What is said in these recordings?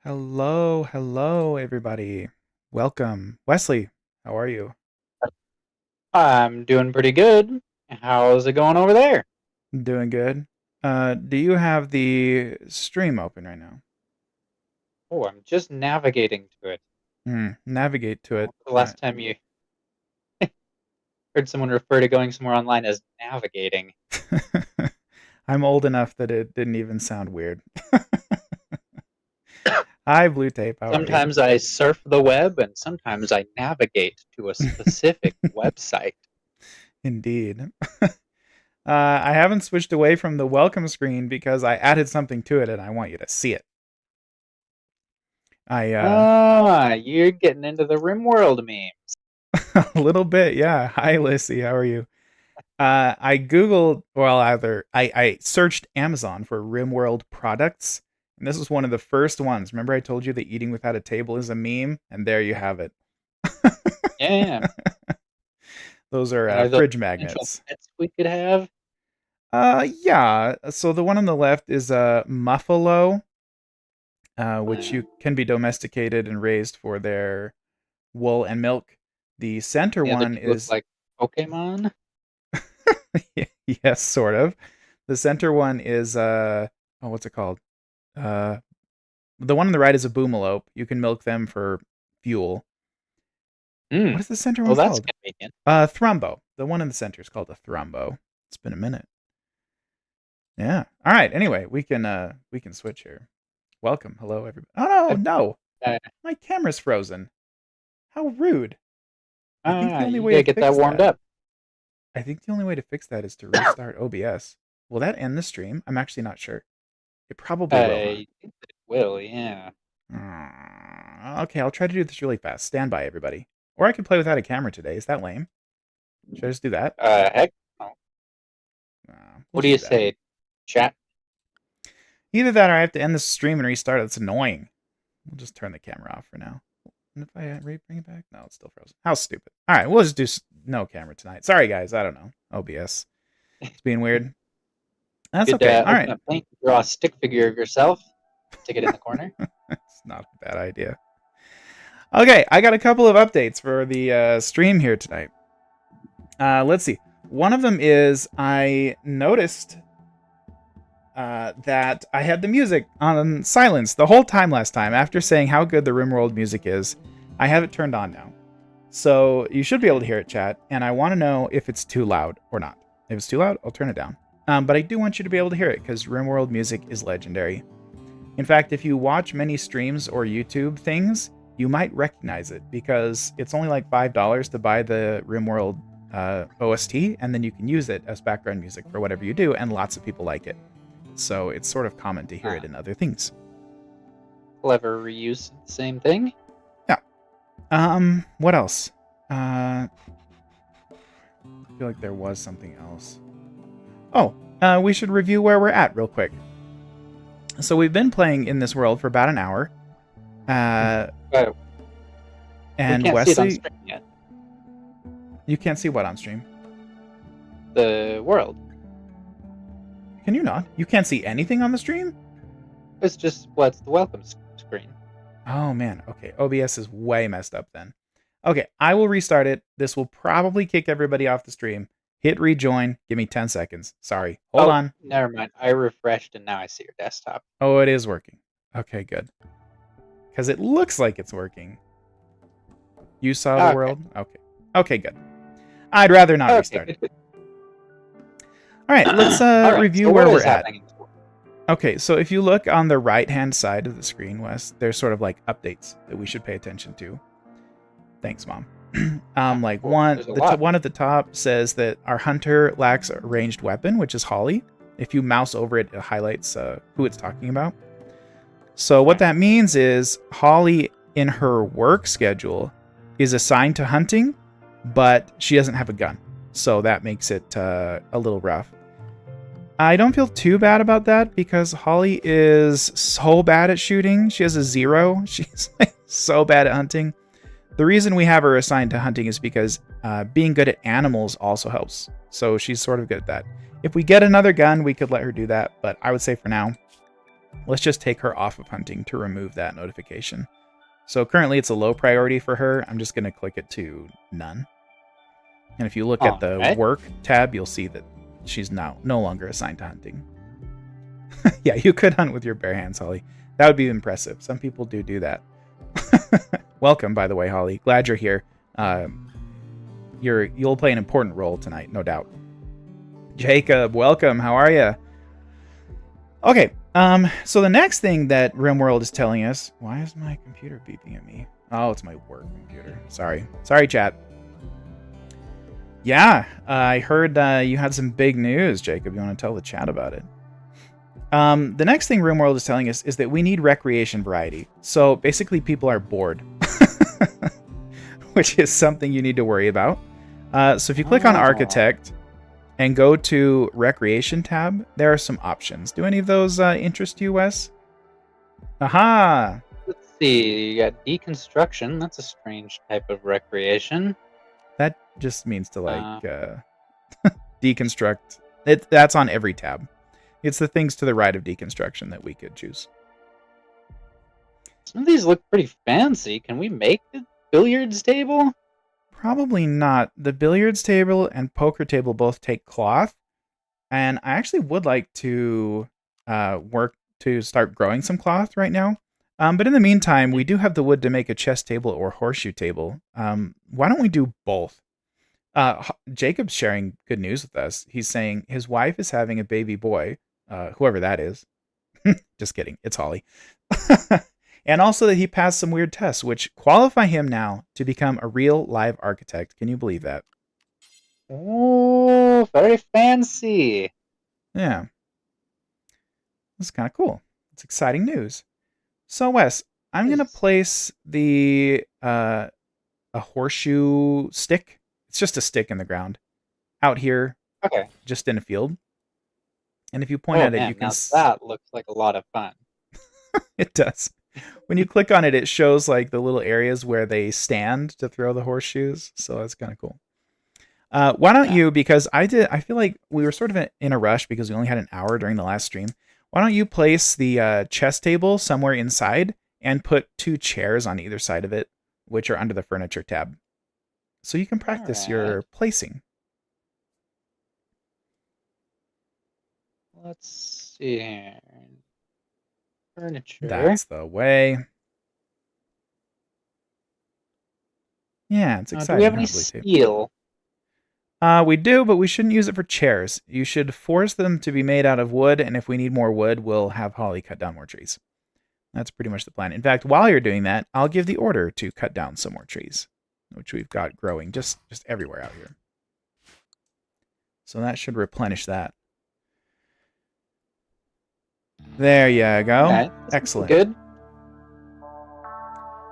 Hello, everybody. Welcome. Wesley, how are you? I'm doing pretty good. How's it going over there? Doing good. Do you have the stream open right now? Oh, I'm just navigating to it. Navigate to it. When's the last time you heard someone refer to going somewhere online as navigating? I'm old enough that it didn't even sound weird. Hi, Blue Tape. How are you? Sometimes I surf the web and sometimes I navigate to a specific website. Indeed. I haven't switched away from the welcome screen because I added something to it and I want you to see it. I Ah, you're getting into the RimWorld memes. a little bit, yeah. Hi, Lissy. How are you? I googled, well, I searched Amazon for RimWorld products, and this was one of the first ones. Remember, I told you that eating without a table is a meme, and there you have it. Yeah. Those are Are those fridge potential magnets. pets we could have? Yeah. So the one on the left is a Muffalo, which you can be domesticated and raised for their wool and milk. The center The other one two look is like Pokemon. yes, sort of. The center one is oh, what's it called? Uh, the one on the right is a boomalope. You can milk them for fuel. Hmm. What is the center Well, one that's called? convenient. Thrumbo. The one in the center is called a Thrumbo. It's been a minute. Yeah. All right. Anyway, we can switch here. Welcome. Hello, everybody. Oh no. Uh, My camera's frozen. How rude. I think the only you way to gotta get that fix warmed that. up. I think the only way to fix that is to restart OBS. Will that end the stream? I'm actually not sure. It probably will, huh? I think that it will, yeah. Okay, I'll try to do this really fast. Stand by, everybody. Or I could play without a camera today. Is that lame? Should I just do that? Heck, no. We'll What do just you do that. say, chat? Either that or I have to end the stream and restart. That's annoying. We'll just turn the camera off for now. And if I bring it back? No, it's still frozen. How stupid. All right, we'll just do no camera tonight. Sorry, guys. I don't know. OBS. It's being weird. That's Could okay. All open right. a paint, draw a stick figure of yourself, stick it in the corner. It's not a bad idea. Okay, I got a couple of updates for the stream here tonight. Let's see. One of them is I noticed that I had the music on silence the whole time last time. After saying how good the RimWorld music is, I have it turned on now. So you should be able to hear it, chat, and I want to know if it's too loud or not. If it's too loud, I'll turn it down. But I do want you to be able to hear it because RimWorld music is legendary. In fact, if you watch many streams or YouTube things, you might recognize it because it's only like $5 to buy the RimWorld OST, and then you can use it as background music for whatever you do, and lots of people like it. So it's sort of common to hear it in other things. Clever reuse of the same thing. Yeah. What else? I feel like there was something else. Oh, we should review where we're at real quick. So we've been playing in this world for about an hour. But we And can't see it on Wesley, stream yet. you can't see what on stream? The world. Can you not? You can't see anything on the stream? It's just what's the welcome screen. Oh man, okay. OBS is way messed up then. Okay, I will restart it. This will probably kick everybody off the stream. Hit rejoin. Give me 10 seconds. Sorry. Hold Oh, on. never mind. I refreshed and now I see your desktop. Oh, it is working. Okay, good. Because it looks like it's working. You saw the Okay. world? Okay. Okay, good. I'd rather not restart it. Good. All right, let's All right, review so where what we're is at. happening in this world? Okay, so if you look on the right-hand side of the screen, Wes, there's sort of like updates that we should pay attention to. Thanks, Mom. Like Cool. one, There's a lot. one at the top says that our hunter lacks a ranged weapon, which is Holly. If you mouse over it, it highlights who it's talking about. So what that means is Holly, in her work schedule, is assigned to hunting, but she doesn't have a gun. So that makes it a little rough. I don't feel too bad about that because Holly is so bad at shooting. She has a 0. She's like so bad at hunting. The reason we have her assigned to hunting is because being good at animals also helps. So she's sort of good at that. If we get another gun, we could let her do that. But I would say for now, Let's just take her off of hunting to remove that notification. So currently it's a low priority for her. I'm just going to click it to none. And if you look at All the right. work tab, you'll see that she's now no longer assigned to hunting. Yeah, you could hunt with your bare hands, Holly. That would be impressive. Some people do that. Welcome, by the way, Holly. Glad you're here. You'll play an important role tonight, no doubt. Jacob, welcome. How are you? Okay. So the next thing that RimWorld is telling us, why is my computer beeping at me? Oh, it's my work computer. Sorry, chat. Yeah, I heard you had some big news, Jacob. You want to tell the chat about it? The next thing RimWorld is telling us is that we need recreation variety. So basically, people are bored, which is something you need to worry about. So if you click on Architect and go to Recreation tab, there are some options. Do any of those interest you, Wes? Aha! Let's see. You got deconstruction. That's a strange type of recreation. That just means to deconstruct. That's on every tab. It's the things to the right of deconstruction that we could choose. Some of these look pretty fancy. Can we make a billiards table? Probably not. The billiards table and poker table both take cloth, and I actually would like to work to start growing some cloth right now. But in the meantime, we do have the wood to make a chess table or horseshoe table. Why don't we do both? Jacob's sharing good news with us. He's saying his wife is having a baby boy, whoever that is. Just kidding. It's Holly. And also that he passed some weird tests, which qualify him now to become a real live architect. Can you believe that? Oh, very fancy. Yeah. That's kind of cool. It's exciting news. So, Wes, I'm going to place the a horseshoe stick. It's just a stick in the ground out here. Okay. Just in a field. And if you point at it, you can... Now that looks like a lot of fun. It does. When you click on it, it shows like the little areas where they stand to throw the horseshoes. So that's kind of cool. Why don't you, because I feel like we were sort of in a rush because we only had an hour during the last stream. Why don't you place the chess table somewhere inside and put 2 chairs on either side of it, which are under the furniture tab. So you can practice your placing. Let's see here. Furniture. That's the way. Yeah, it's exciting. Do we have any steel? We do, but we shouldn't use it for chairs. You should force them to be made out of wood, and if we need more wood, we'll have Holly cut down more trees. That's pretty much the plan. In fact, while you're doing that, I'll give the order to cut down some more trees, which we've got growing just everywhere out here. So that should replenish that. There you go. Okay, excellent. Good.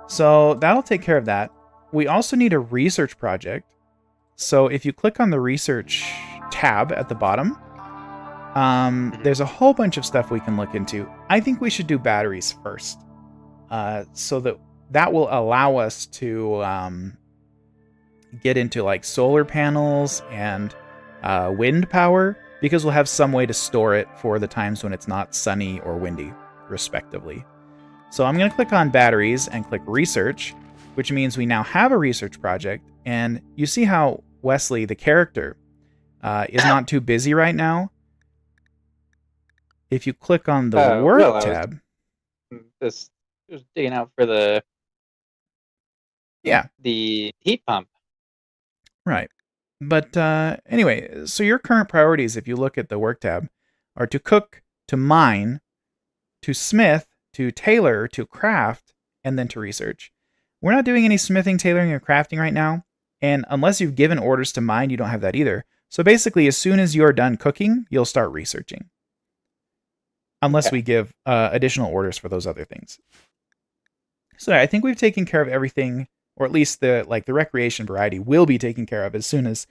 So that'll take care of that. We also need a research project. So if you click on the research tab at the bottom, there's a whole bunch of stuff we can look into. I think we should do batteries first, so that will allow us to get into like solar panels and wind power, because we'll have some way to store it for the times when it's not sunny or windy, respectively. So I'm going to click on batteries and click research, which means we now have a research project. And you see how Wesley, the character, is not too busy right now. If you click on the work tab, just digging out for the heat pump. Right. But anyway, so your current priorities, if you look at the work tab, are to cook, to mine, to smith, to tailor, to craft, and then to research. We're not doing any smithing, tailoring, or crafting right now. And unless you've given orders to mine, you don't have that either. So basically, as soon as you're done cooking, you'll start researching. Unless we give additional orders for those other things. So I think we've taken care of everything, or at least the recreation variety will be taken care of as soon as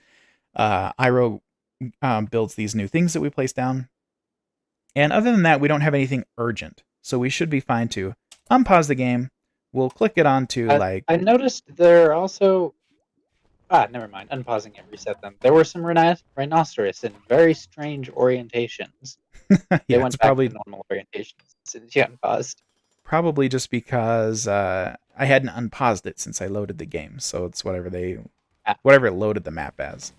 Iro builds these new things that we place down. And other than that, we don't have anything urgent. So we should be fine to unpause the game. We'll click it on to I noticed there are also Never mind. Unpausing it, reset them. There were some rhinoceros in very strange orientations. They Yeah, it's went back to normal orientations as soon as you unpaused. probably just because I hadn't unpaused it since I loaded the game, so it's whatever it loaded the map as.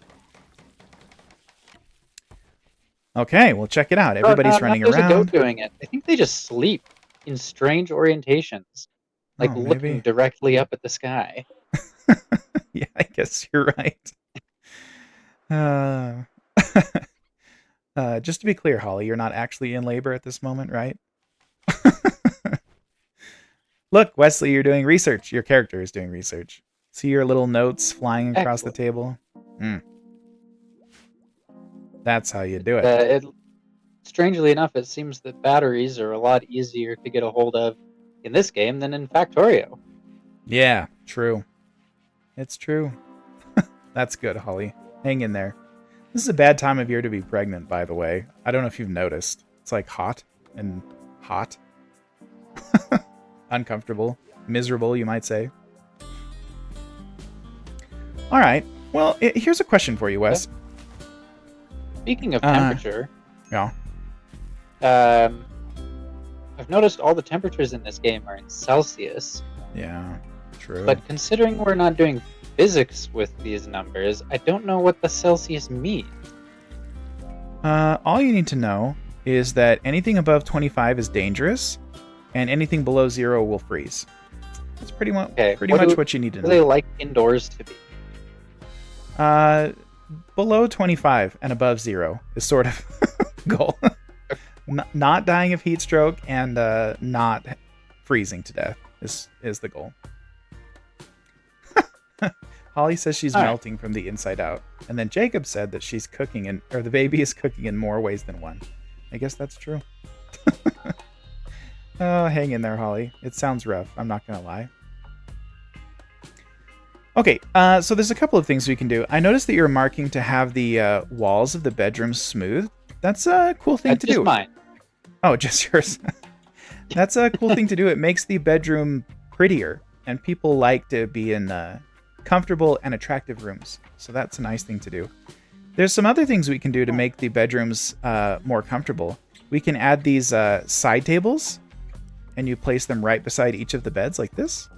Okay, well check it out. Everybody's running There's a goat around. doing it. I think they just sleep in strange orientations, like Oh, looking maybe. directly up at the sky. Yeah, I guess you're right. Uh, just to be clear, Holly, you're not actually in labor at this moment, right? Look, Wesley, you're doing research. Your character is doing research. See your little notes flying across the Excellent. table? That's how you do it. Strangely enough, it seems that batteries are a lot easier to get a hold of in this game than in Factorio. Yeah, true. It's true. That's good, Holly. Hang in there. This is a bad time of year to be pregnant, by the way. I don't know if you've noticed. It's like hot and hot. Uncomfortable. Miserable, you might say. All right. Well, here's a question for you, Wes. Speaking of temperature, yeah. I've noticed all the temperatures in this game are in Celsius. Yeah, true. But considering we're not doing physics with these numbers, I don't know what the Celsius means. All you need to know is that anything above 25 is dangerous, and anything below 0 will freeze. That's pretty much what you need to know. What do they like indoors to be? Below 25 and above 0 is sort of goal. Not dying of heat stroke and not freezing to death is the goal. Holly says she's melting from the inside out. And then Jacob said that she's cooking the baby is cooking in more ways than one. I guess that's true. Oh, hang in there, Holly. It sounds rough. I'm not going to lie. Okay, so there's a couple of things we can do. I noticed that you're marking to have the walls of the bedroom smooth. That's a cool thing to do. Just mine. Oh, just yours. That's a cool thing to do. It makes the bedroom prettier, and people like to be in comfortable and attractive rooms. So that's a nice thing to do. There's some other things we can do to make the bedrooms more comfortable. We can add these side tables, and you place them right beside each of the beds like this,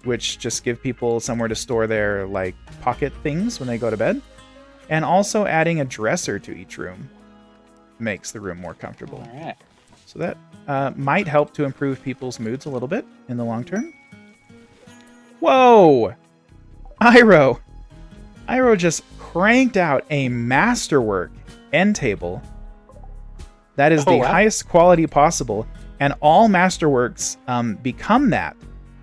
which just give people somewhere to store their like pocket things when they go to bed. And also adding a dresser to each room makes the room more comfortable. All right. So that might help to improve people's moods a little bit in the long term. Whoa! Iro just cranked out a masterwork end table. That is the highest quality possible. And all masterworks become that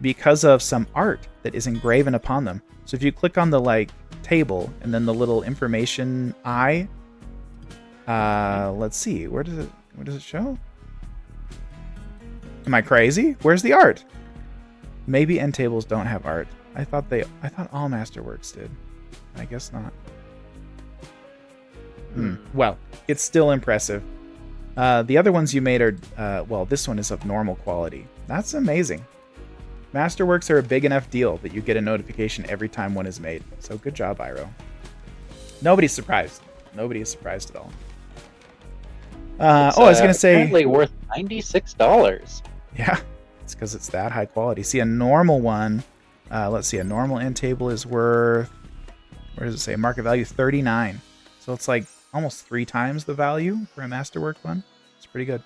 because of some art that is engraven upon them. So if you click on the table and then the little information eye, let's see, where does it show? Am I crazy? Where's the art? Maybe end tables don't have art. I thought all masterworks did. I guess not. Well, it's still impressive. The other ones you made are, this one is of normal quality. That's amazing. Masterworks are a big enough deal that you get a notification every time one is made. So good job, Iro. Nobody's surprised. Nobody is surprised at all. I was going to say... apparently worth $96. Yeah, it's because it's that high quality. See, a normal one... let's see, a normal end table is worth... Where does it say? Market value, $39. So it's like almost 3 times the value for a Masterwork one. It's pretty good.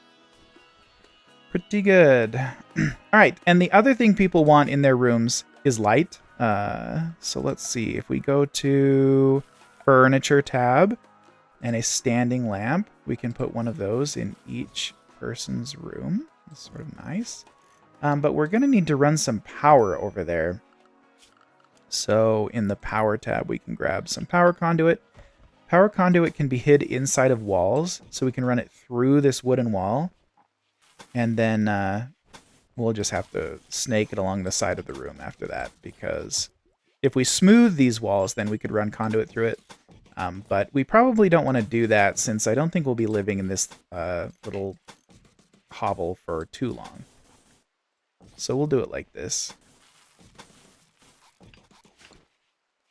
Pretty good. All right, and the other thing people want in their rooms is light. So let's see. If we go to Furniture tab and a standing lamp, we can put one of those in each person's room. That's sort of nice. But we're going to need to run some power over there. So in the Power tab, we can grab some power conduit. Power conduit can be hid inside of walls, so we can run it through this wooden wall. And then we'll just have to snake it along the side of the room after that, because if we smooth these walls, then we could run conduit through it. But we probably don't want to do that, since I don't think we'll be living in this little hovel for too long. So we'll do it like this.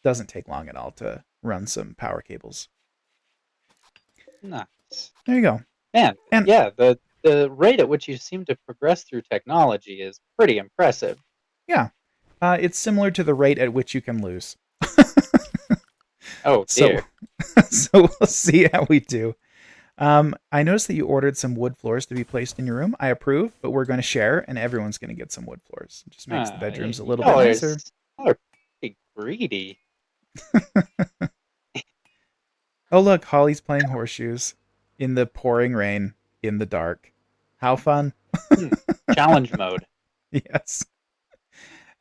doesn't take long at all to run some power cables. Nice. There you go. Man, And yeah, the rate at which you seem to progress through technology is pretty impressive. yeah, it's similar to the rate at which you can lose. Oh So, dear. so we'll see how we do. I noticed that you ordered some wood floors to be placed in your room. I approve, but we're going to share, and everyone's going to get some wood floors. It just makes the bedrooms a little bit nicer. Y'all are pretty greedy. Oh, look, Holly's playing horseshoes in the pouring rain in the dark. How fun! Challenge mode. Yes.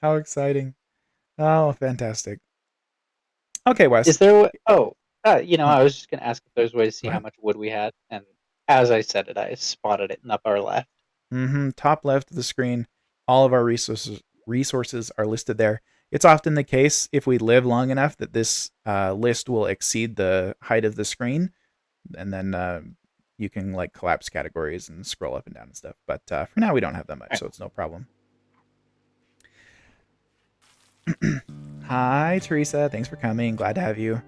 How exciting. Oh, fantastic. Okay, Wes. Is there? Oh, Oh, I was just gonna ask if there's a way to see go how ahead. much wood we had, and as I said it, I spotted it in the upper left. Top left of the screen, all of our resources are listed there. It's often the case if we live long enough that this list will exceed the height of the screen, and then you can like collapse categories and scroll up and down and stuff. But for now, we don't have that much, All so it's no problem. Hi, Teresa. Thanks for coming. Glad to have you.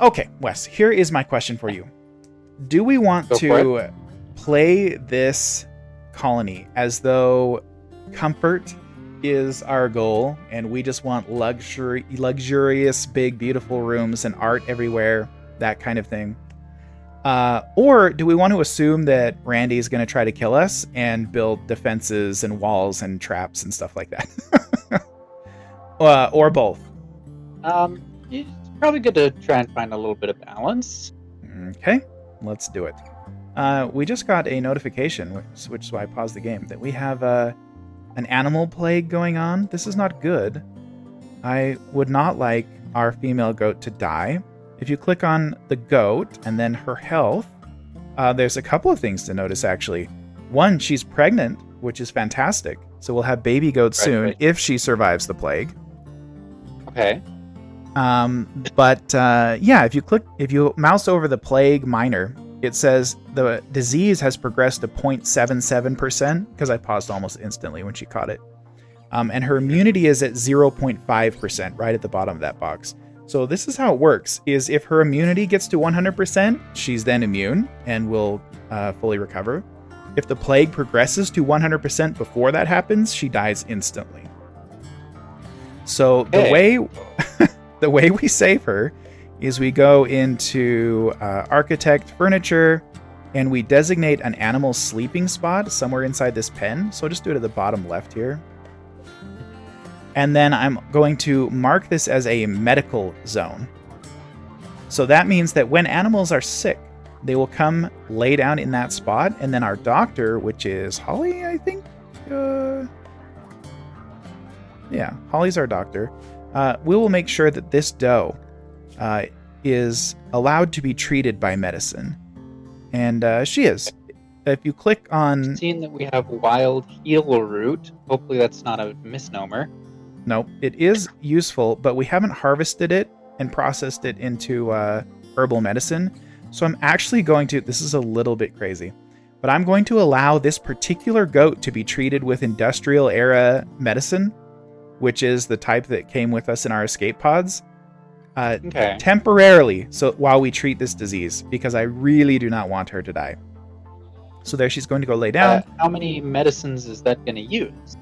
Okay, Wes, here is my question for you. Do we want Go for to play this colony as though comfort is our goal and we just want luxurious, big, beautiful rooms and art everywhere, that kind of thing? Or do we want to assume that Randy is going to try to kill us and build defenses and walls and traps and stuff like that? Or both? It's probably good to try and find a little bit of balance. Okay, let's do it. We just got a notification, which is why I paused the game, that we have an animal plague going on. This is not good. I would not like our female goat to die. If you click on the goat and then her health, there's a couple of things to notice, actually. One, she's pregnant, which is fantastic. So we'll have baby goats soon if she survives the plague. Okay. Yeah, if you mouse over the plague minor, it says the disease has progressed to 0.77%, because I paused almost instantly when she caught it. And her immunity is at 0.5%, right at the bottom of that box. So this is how it works, is if her immunity gets to 100%, she's then immune and will fully recover. If the plague progresses to 100% before that happens, she dies instantly. So the way we save her is we go into Architect Furniture, and we designate an animal sleeping spot somewhere inside this pen. So I'll just do it at the bottom left here. And then I'm going to mark this as a medical zone. So that means that when animals are sick, they will come lay down in that spot, and then our doctor, which is Holly, I think? Yeah, Holly's our doctor. We will make sure that this doe is allowed to be treated by medicine. And she is. If you click on... Seeing that we have wild heal root, hopefully that's not a misnomer. No, it is useful, but we haven't harvested it and processed it into herbal medicine. So I'm actually going to... This is a little bit crazy. But I'm going to allow this particular goat to be treated with industrial era medicine, which is the type that came with us in our escape pods, temporarily, so while we treat this disease, because I really do not want her to die. So there she's going to go lay down. How many medicines is that going to use?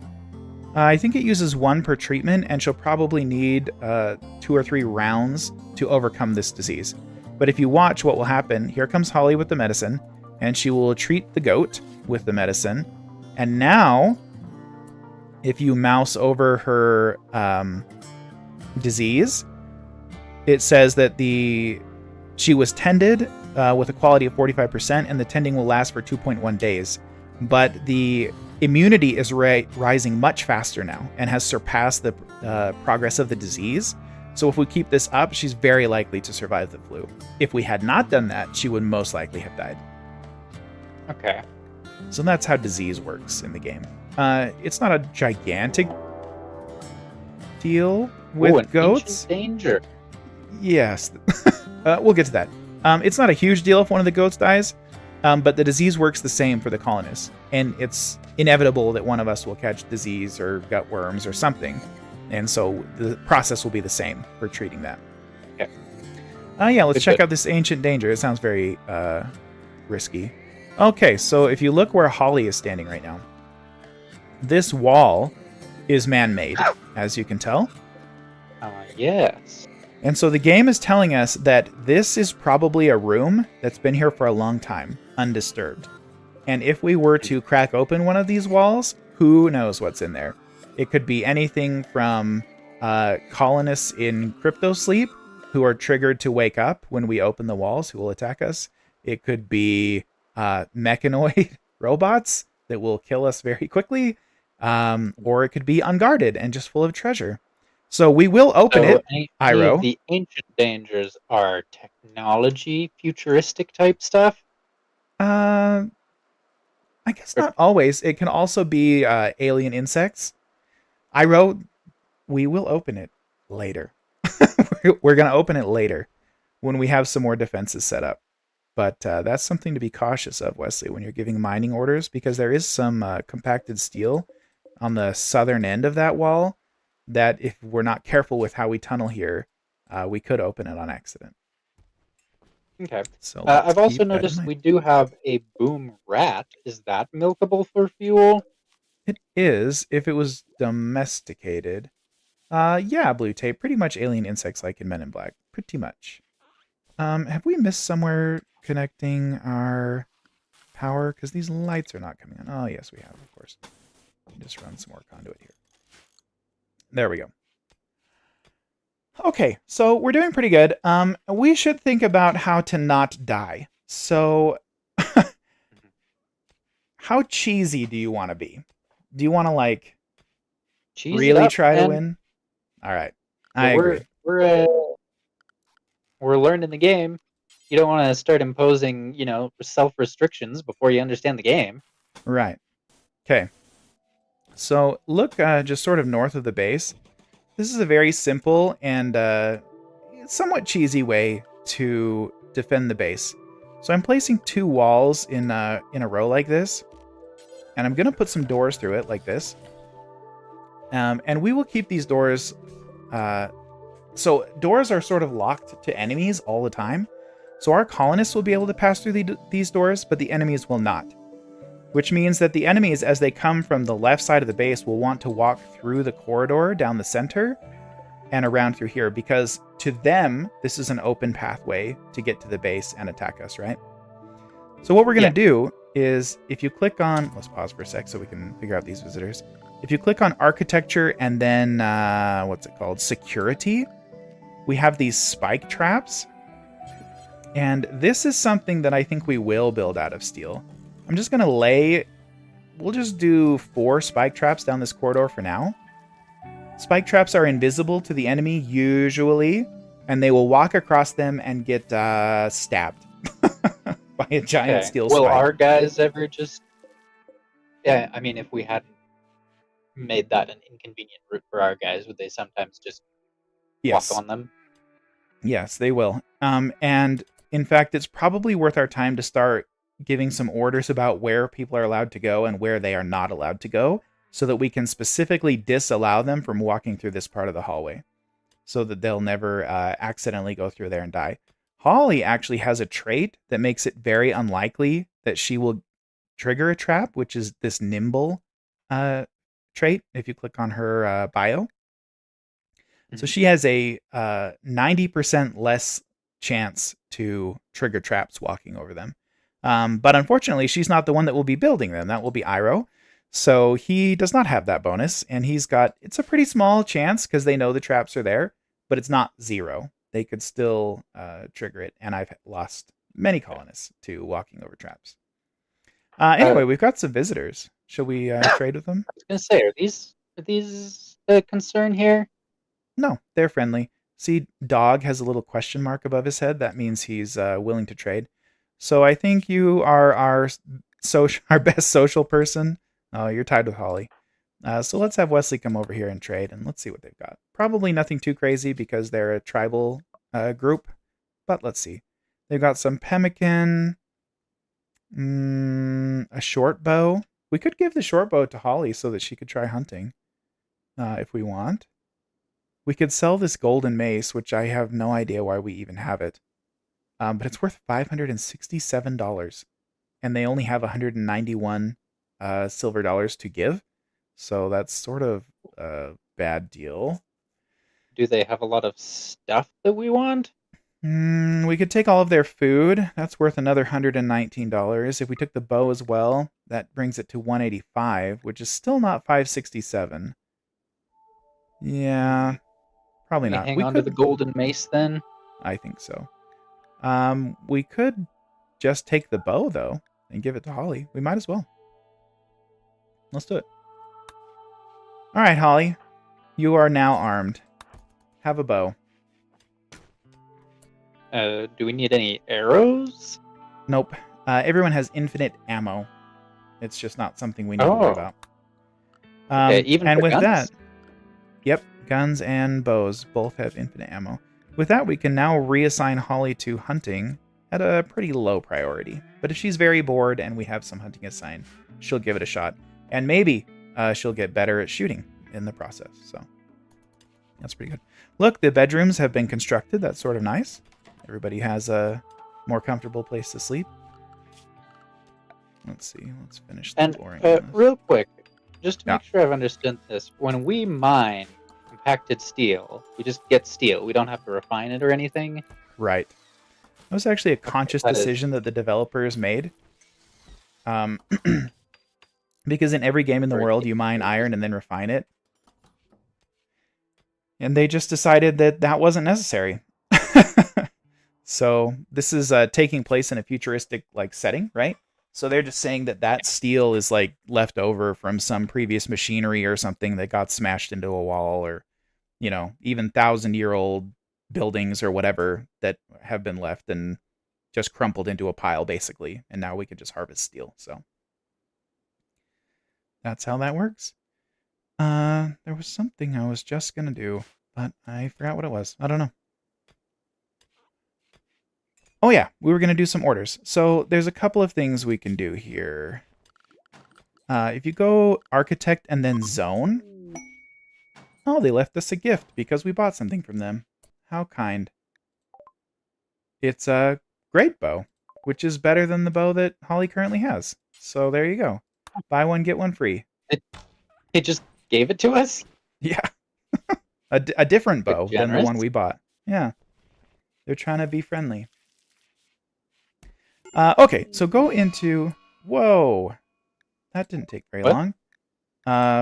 I think it uses 1 per treatment, and she'll probably need 2 or 3 rounds to overcome this disease. But if you watch what will happen, here comes Holly with the medicine, and she will treat the goat with the medicine. And now, if you mouse over her disease, it says that she was tended with a quality of 45%, and the tending will last for 2.1 days. But the immunity is rising much faster now and has surpassed the progress of the disease. So if we keep this up, she's very likely to survive the flu. If we had not done that, she would most likely have died. Okay. So that's how disease works in the game. It's not a gigantic deal with goats. Danger. Yes. We'll get to that. It's not a huge deal if one of the goats dies, but the disease works the same for the colonists. And it's inevitable that one of us will catch disease or gut worms or something. And so the process will be the same for treating that. Okay. Yeah, let's Good, check good. out this ancient danger. It sounds very risky. Okay, so if you look where Holly is standing right now, this wall is man-made, as you can tell. Yes. And so the game is telling us that this is probably a room that's been here for a long time, undisturbed. And if we were to crack open one of these walls, who knows what's in there? It could be anything from colonists in crypto sleep who are triggered to wake up when we open the walls, who will attack us. It could be mechanoid robots that will kill us very quickly. Or it could be unguarded and just full of treasure. So we will open So it, any of Iro. the ancient dangers are technology, futuristic type stuff? Uh, I guess Or, not always. It can also be alien insects. Iro, we will open it later. We're going to open it later when we have some more defenses set up. But that's something to be cautious of, Wesley, when you're giving mining orders, because there is some compacted steel on the southern end of that wall that if we're not careful with how we tunnel here, we could open it on accident. okay. So let's I've also keep that in noticed mind. we do have a boom rat. Is that milkable for fuel? It is, if it was domesticated. Yeah, blue tape. Pretty much alien insects like in Men in Black. Pretty much. Have we missed somewhere connecting our power? Because these lights are not coming on. Oh, yes, we have, of course. Just run some more conduit here. There we go. Okay, so we're doing pretty good. We should think about how to not die. So, how cheesy do you want to be? Do you want to like Cheese it really up, try to man. win? All right, I Yeah, agree. we're learning the game. You don't want to start imposing, self restrictions before you understand the game. Right. Okay. So look just sort of north of the base. This is a very simple and somewhat cheesy way to defend the base. So I'm placing two walls in a row like this, and I'm gonna put some doors through it like this. And we will keep these doors. Uh, so doors are sort of locked to enemies all the time. So our colonists will be able to pass through these doors, but the enemies will not. Which means that the enemies, as they come from the left side of the base, will want to walk through the corridor down the center and around through here, because to them, this is an open pathway to get to the base and attack us, right? So what we're going Yeah. to do is, if you click on, let's pause for a sec so we can figure out these visitors. If you click on architecture and then, what's it called? Security, we have these spike traps. And this is something that I think we will build out of steel. I'm just going to we'll just do 4 spike traps down this corridor for now. Spike traps are invisible to the enemy, usually, and they will walk across them and get stabbed by a giant Okay. steel Will spike. our guys ever just? Yeah, I mean, if we hadn't made that an inconvenient route for our guys, would they sometimes just walk Yes. on them? Yes, they will. And in fact, it's probably worth our time to start giving some orders about where people are allowed to go and where they are not allowed to go, so that we can specifically disallow them from walking through this part of the hallway, so that they'll never accidentally go through there and die. Holly actually has a trait that makes it very unlikely that she will trigger a trap, which is this nimble trait. If you click on her bio, so Mhm. she has a 90% less chance to trigger traps walking over them. But unfortunately, she's not the one that will be building them. That will be Iro. So he does not have that bonus, and it's a pretty small chance because they know the traps are there, but it's not 0. They could still trigger it, and I've lost many Okay. colonists to walking over traps. Uh, Anyway, we've got some visitors. Shall we trade with them? I was gonna say, are these a concern here? No, they're friendly. See, dog has a little question mark above his head. That means he's willing to trade. So I think you are our our best social person. Oh, you're tied with Holly. So let's have Wesley come over here and trade, and let's see what they've got. Probably nothing too crazy because they're a tribal group, but let's see. They've got some pemmican, a short bow. We could give the short bow to Holly so that she could try hunting if we want. We could sell this golden mace, which I have no idea why we even have it. But it's worth $567, and they only have 191 silver dollars to give. So that's sort of a bad deal. Do they have a lot of stuff that we want? We could take all of their food. That's worth another $119. If we took the bow as well, that brings it to 185, which is still not 567. Yeah, probably We not. hang We on to the could. golden mace then? I think so. We could just take the bow though and give it to Holly. We might as well. Let's do it. All right, Holly. You are now armed. Have a bow. Do we need any arrows? Nope. Everyone has infinite ammo. It's just not something we need to worry about. Okay, even and for with guns? that, yep, guns and bows both have infinite ammo. With that, we can now reassign Holly to hunting at a pretty low priority. But if she's very bored and we have some hunting assigned, she'll give it a shot. And maybe she'll get better at shooting in the process. So that's pretty good. Look, the bedrooms have been constructed. That's sort of nice. Everybody has a more comfortable place to sleep. Let's see. Let's finish the flooring. Real quick, just to Yeah. make sure I've understood this, when we mine compacted steel, we just get steel. We don't have to refine it or anything. Right. That was actually a conscious decision that the developers made. Because in every game in the world, you mine iron and then refine it. And they just decided that that wasn't necessary. So this is taking place in a futuristic setting, right? So they're just saying that that steel is left over from some previous machinery or something that got smashed into a wall, or even 1,000-year-old buildings or whatever that have been left and just crumpled into a pile basically, and now we could just harvest steel. So that's how that works. There was something I was just gonna do, but I forgot what it was. I don't know. Oh yeah, we were going to do some orders. So there's a couple of things we can do here. If you go architect and then zone. Oh, they left us a gift because we bought something from them. How kind. It's a great bow, which is better than the bow that Holly currently has. So there you go. Buy one, get one free. They just gave it to us? Yeah. a different bow than the one we bought. Yeah. They're trying to be friendly. Okay, so go into... Whoa! That didn't take very long.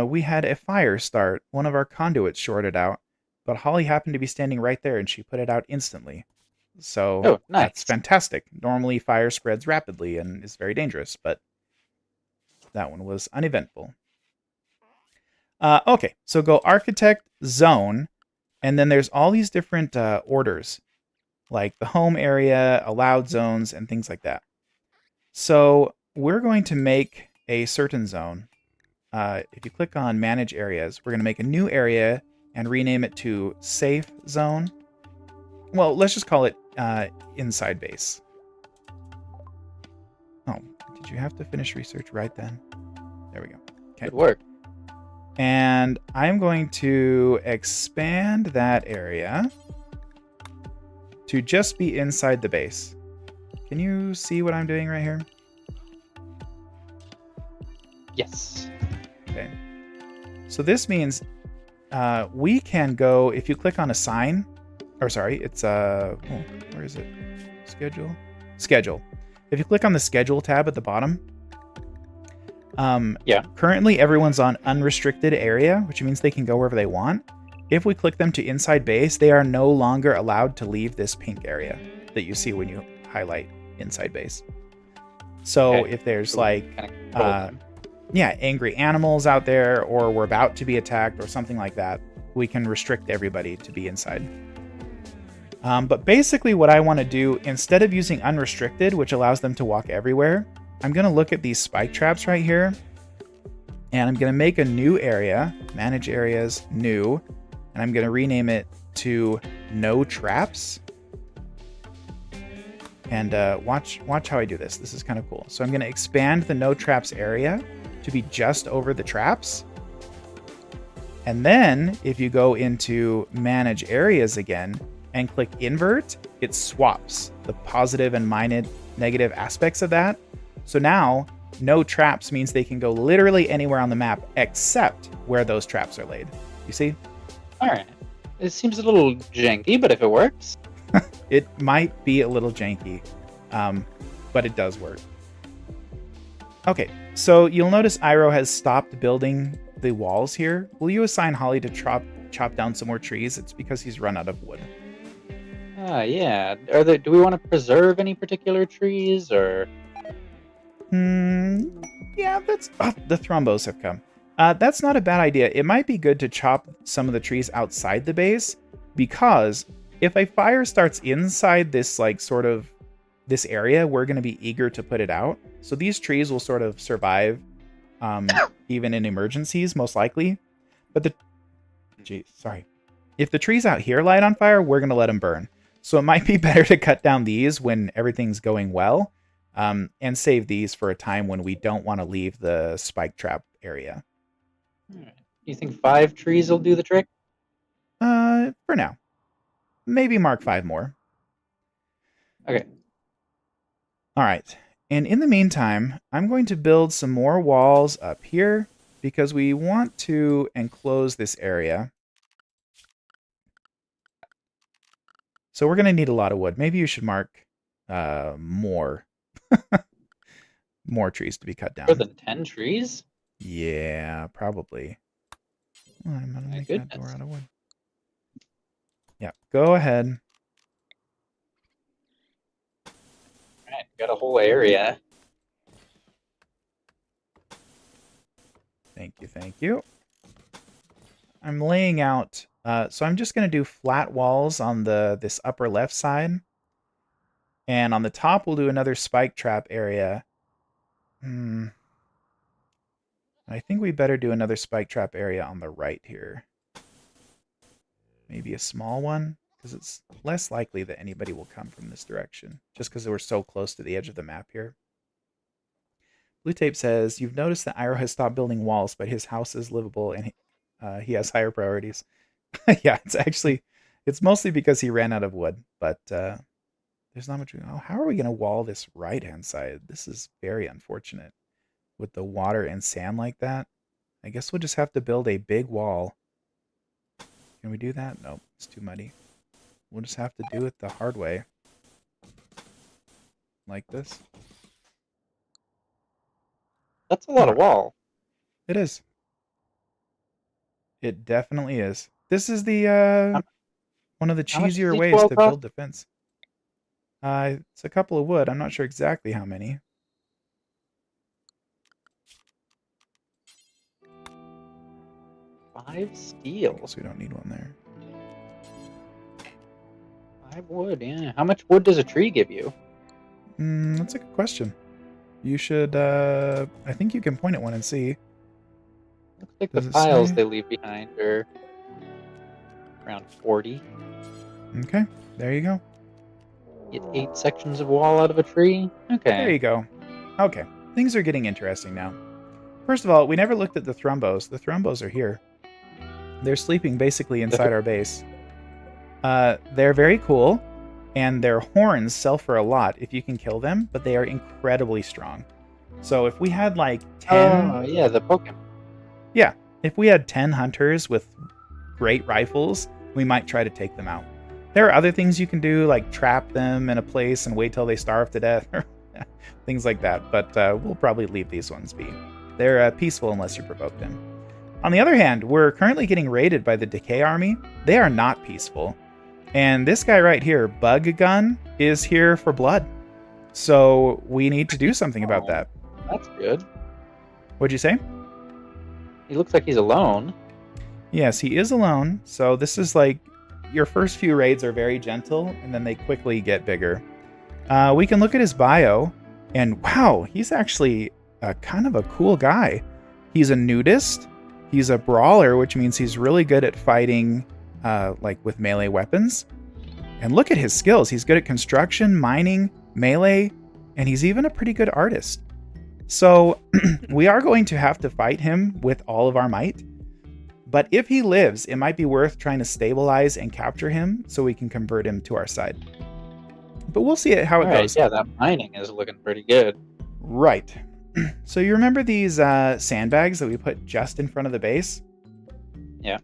We had a fire start. One of our conduits shorted out, but Holly happened to be standing right there, and she put it out instantly. So That's fantastic. Normally, fire spreads rapidly and is very dangerous, but that one was uneventful. Okay, so go architect, zone, and then there's all these different orders, like the home area, allowed zones, and things like that. So we're going to make a certain zone. If you click on manage areas, we're going to make a new area and rename it to safe zone. Well, let's just call it inside base. Oh, did you have to finish research right then? There we go. Okay. Good work. And I'm going to expand that area to just be inside the base. Can you see what I'm doing right here? Yes. Okay. So this means we can go, if you click on a sign, or sorry, it's where is it? Schedule? Schedule. If you click on the schedule tab at the bottom, currently everyone's on unrestricted area, which means they can go wherever they want. If we click them to inside base, they are no longer allowed to leave this pink area that you see when you highlight inside base. So if there's angry animals out there, or we're about to be attacked or something like that, we can restrict everybody to be inside. But basically what I want to do, instead of using unrestricted, which allows them to walk everywhere, I'm going to look at these spike traps right here, and I'm going to make a new area, manage areas, new, and I'm going to rename it to no traps. And watch how I do this. This is kind of cool. So I'm going to expand the no traps area to be just over the traps. And then if you go into manage areas again and click invert, it swaps the positive and negative aspects of that. So now no traps means they can go literally anywhere on the map except where those traps are laid. You see? All right. It seems a little janky, but if it works. It might be a little janky, but it does work. Okay, so you'll notice Iroh has stopped building the walls here. Will you assign Holly to chop down some more trees? It's because he's run out of wood. Yeah. Do we want to preserve any particular trees, or? Yeah, the thrombos have come. That's not a bad idea. It might be good to chop some of the trees outside the base, because if a fire starts inside this this area, we're going to be eager to put it out. So these trees will sort of survive even in emergencies, most likely. But if the trees out here light on fire, we're going to let them burn. So it might be better to cut down these when everything's going well, and save these for a time when we don't want to leave the spike trap area. You think 5 trees will do the trick? For now. Maybe mark 5 more. Okay. All right. And in the meantime, I'm going to build some more walls up here because we want to enclose this area. So we're going to need a lot of wood. Maybe you should mark more trees to be cut down. More than 10 trees? Yeah, probably. Oh, I'm going to make that door out of wood. Yeah, go ahead. All right, got a whole area. Thank you, thank you. I'm laying out, so I'm just going to do flat walls on this upper left side. And on the top, we'll do another spike trap area. I think we better do another spike trap area on the right here. Maybe a small one, because it's less likely that anybody will come from this direction, just because we're so close to the edge of the map here. Blue Tape says, you've noticed that Iroh has stopped building walls, but his house is livable and he has higher priorities. Yeah, it's mostly because he ran out of wood, but there's not much. Oh, how are we going to wall this right-hand side? This is very unfortunate with the water and sand like that. I guess we'll just have to build a big wall. Can we do that? Nope, it's too muddy. We'll just have to do it the hard way. Like this. That's a lot of wall. It is. It definitely is. This is the one of the cheesier ways to build defense. It's a couple of wood. I'm not sure exactly how many. 5 steel. I guess we don't need one there. 5 wood, yeah. How much wood does a tree give you? That's a good question. You should, I think you can point at one and see. Looks like the piles they leave behind are around 40. Okay, there you go. Get 8 sections of wall out of a tree? Okay. There you go. Okay, things are getting interesting now. First of all, we never looked at the thrombos. The thrombos are here. They're sleeping basically inside our base. They're very cool, and their horns sell for a lot if you can kill them, but they are incredibly strong. So if we had like 10... Oh, yeah, the Pokemon. Yeah, if we had 10 hunters with great rifles, we might try to take them out. There are other things you can do, like trap them in a place and wait till they starve to death, or things like that, but we'll probably leave these ones be. They're peaceful unless you provoke them. On the other hand, we're currently getting raided by the Decay Army. They are not peaceful. And this guy right here, Bug Gun, is here for blood. So we need to do something about that. That's good. What'd you say? He looks like he's alone. Yes, he is alone. So this is like, your first few raids are very gentle, and then they quickly get bigger. We can look at his bio, and wow, he's actually kind of a cool guy. He's a nudist. He's a brawler, which means he's really good at fighting like with melee weapons. And look at his skills. He's good at construction, mining, melee, and he's even a pretty good artist. So we are going to have to fight him with all of our might. But if he lives, it might be worth trying to stabilize and capture him so we can convert him to our side. But we'll see how it All right, goes. yeah, that mining is looking pretty good. Right. So you remember these sandbags that we put just in front of the base? Yeah.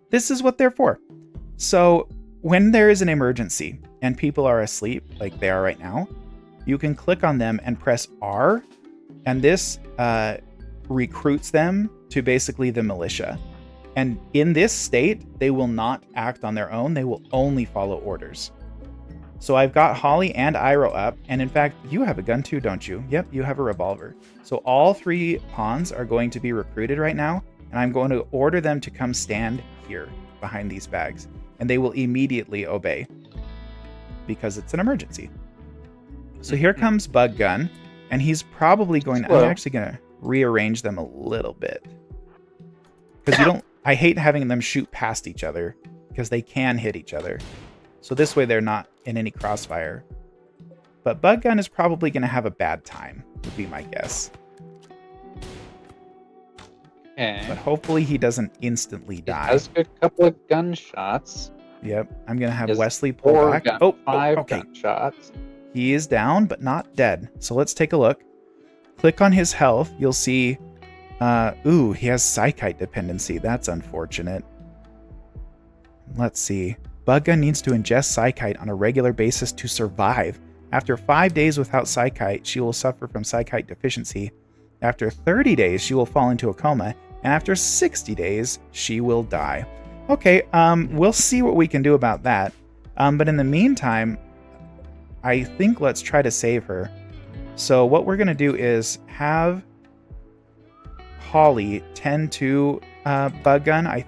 This is what they're for. So when there is an emergency and people are asleep, like they are right now, you can click on them and press R, and this recruits them to basically the militia. And in this state, they will not act on their own. They will only follow orders. So I've got Holly and Iroh up, and in fact, you have a gun too, don't you? Yep, you have a revolver. So all 3 pawns are going to be recruited right now, and I'm going to order them to come stand here behind these bags, and they will immediately obey because it's an emergency. So here comes Bug Gun, and he's probably going to... I'm actually going to rearrange them a little bit. Because you don't... I hate having them shoot past each other, because they can hit each other. So this way they're not in any crossfire. But Bug Gun is probably going to have a bad time, would be my guess. Okay. But hopefully he doesn't instantly die. He has a couple of gunshots. Yep, I'm going to have He has Wesley pull back. Five okay. gunshots. He is down, but not dead. So let's take a look. Click on his health. You'll see... ooh, he has Psychite dependency. That's unfortunate. Let's see. Bug Gun needs to ingest Psychite on a regular basis to survive. After 5 days without Psychite, she will suffer from Psychite deficiency. After 30 days, she will fall into a coma. And after 60 days, she will die. Okay, we'll see what we can do about that. But in the meantime, I think let's try to save her. So what we're going to do is have Holly tend to Bug Gun. I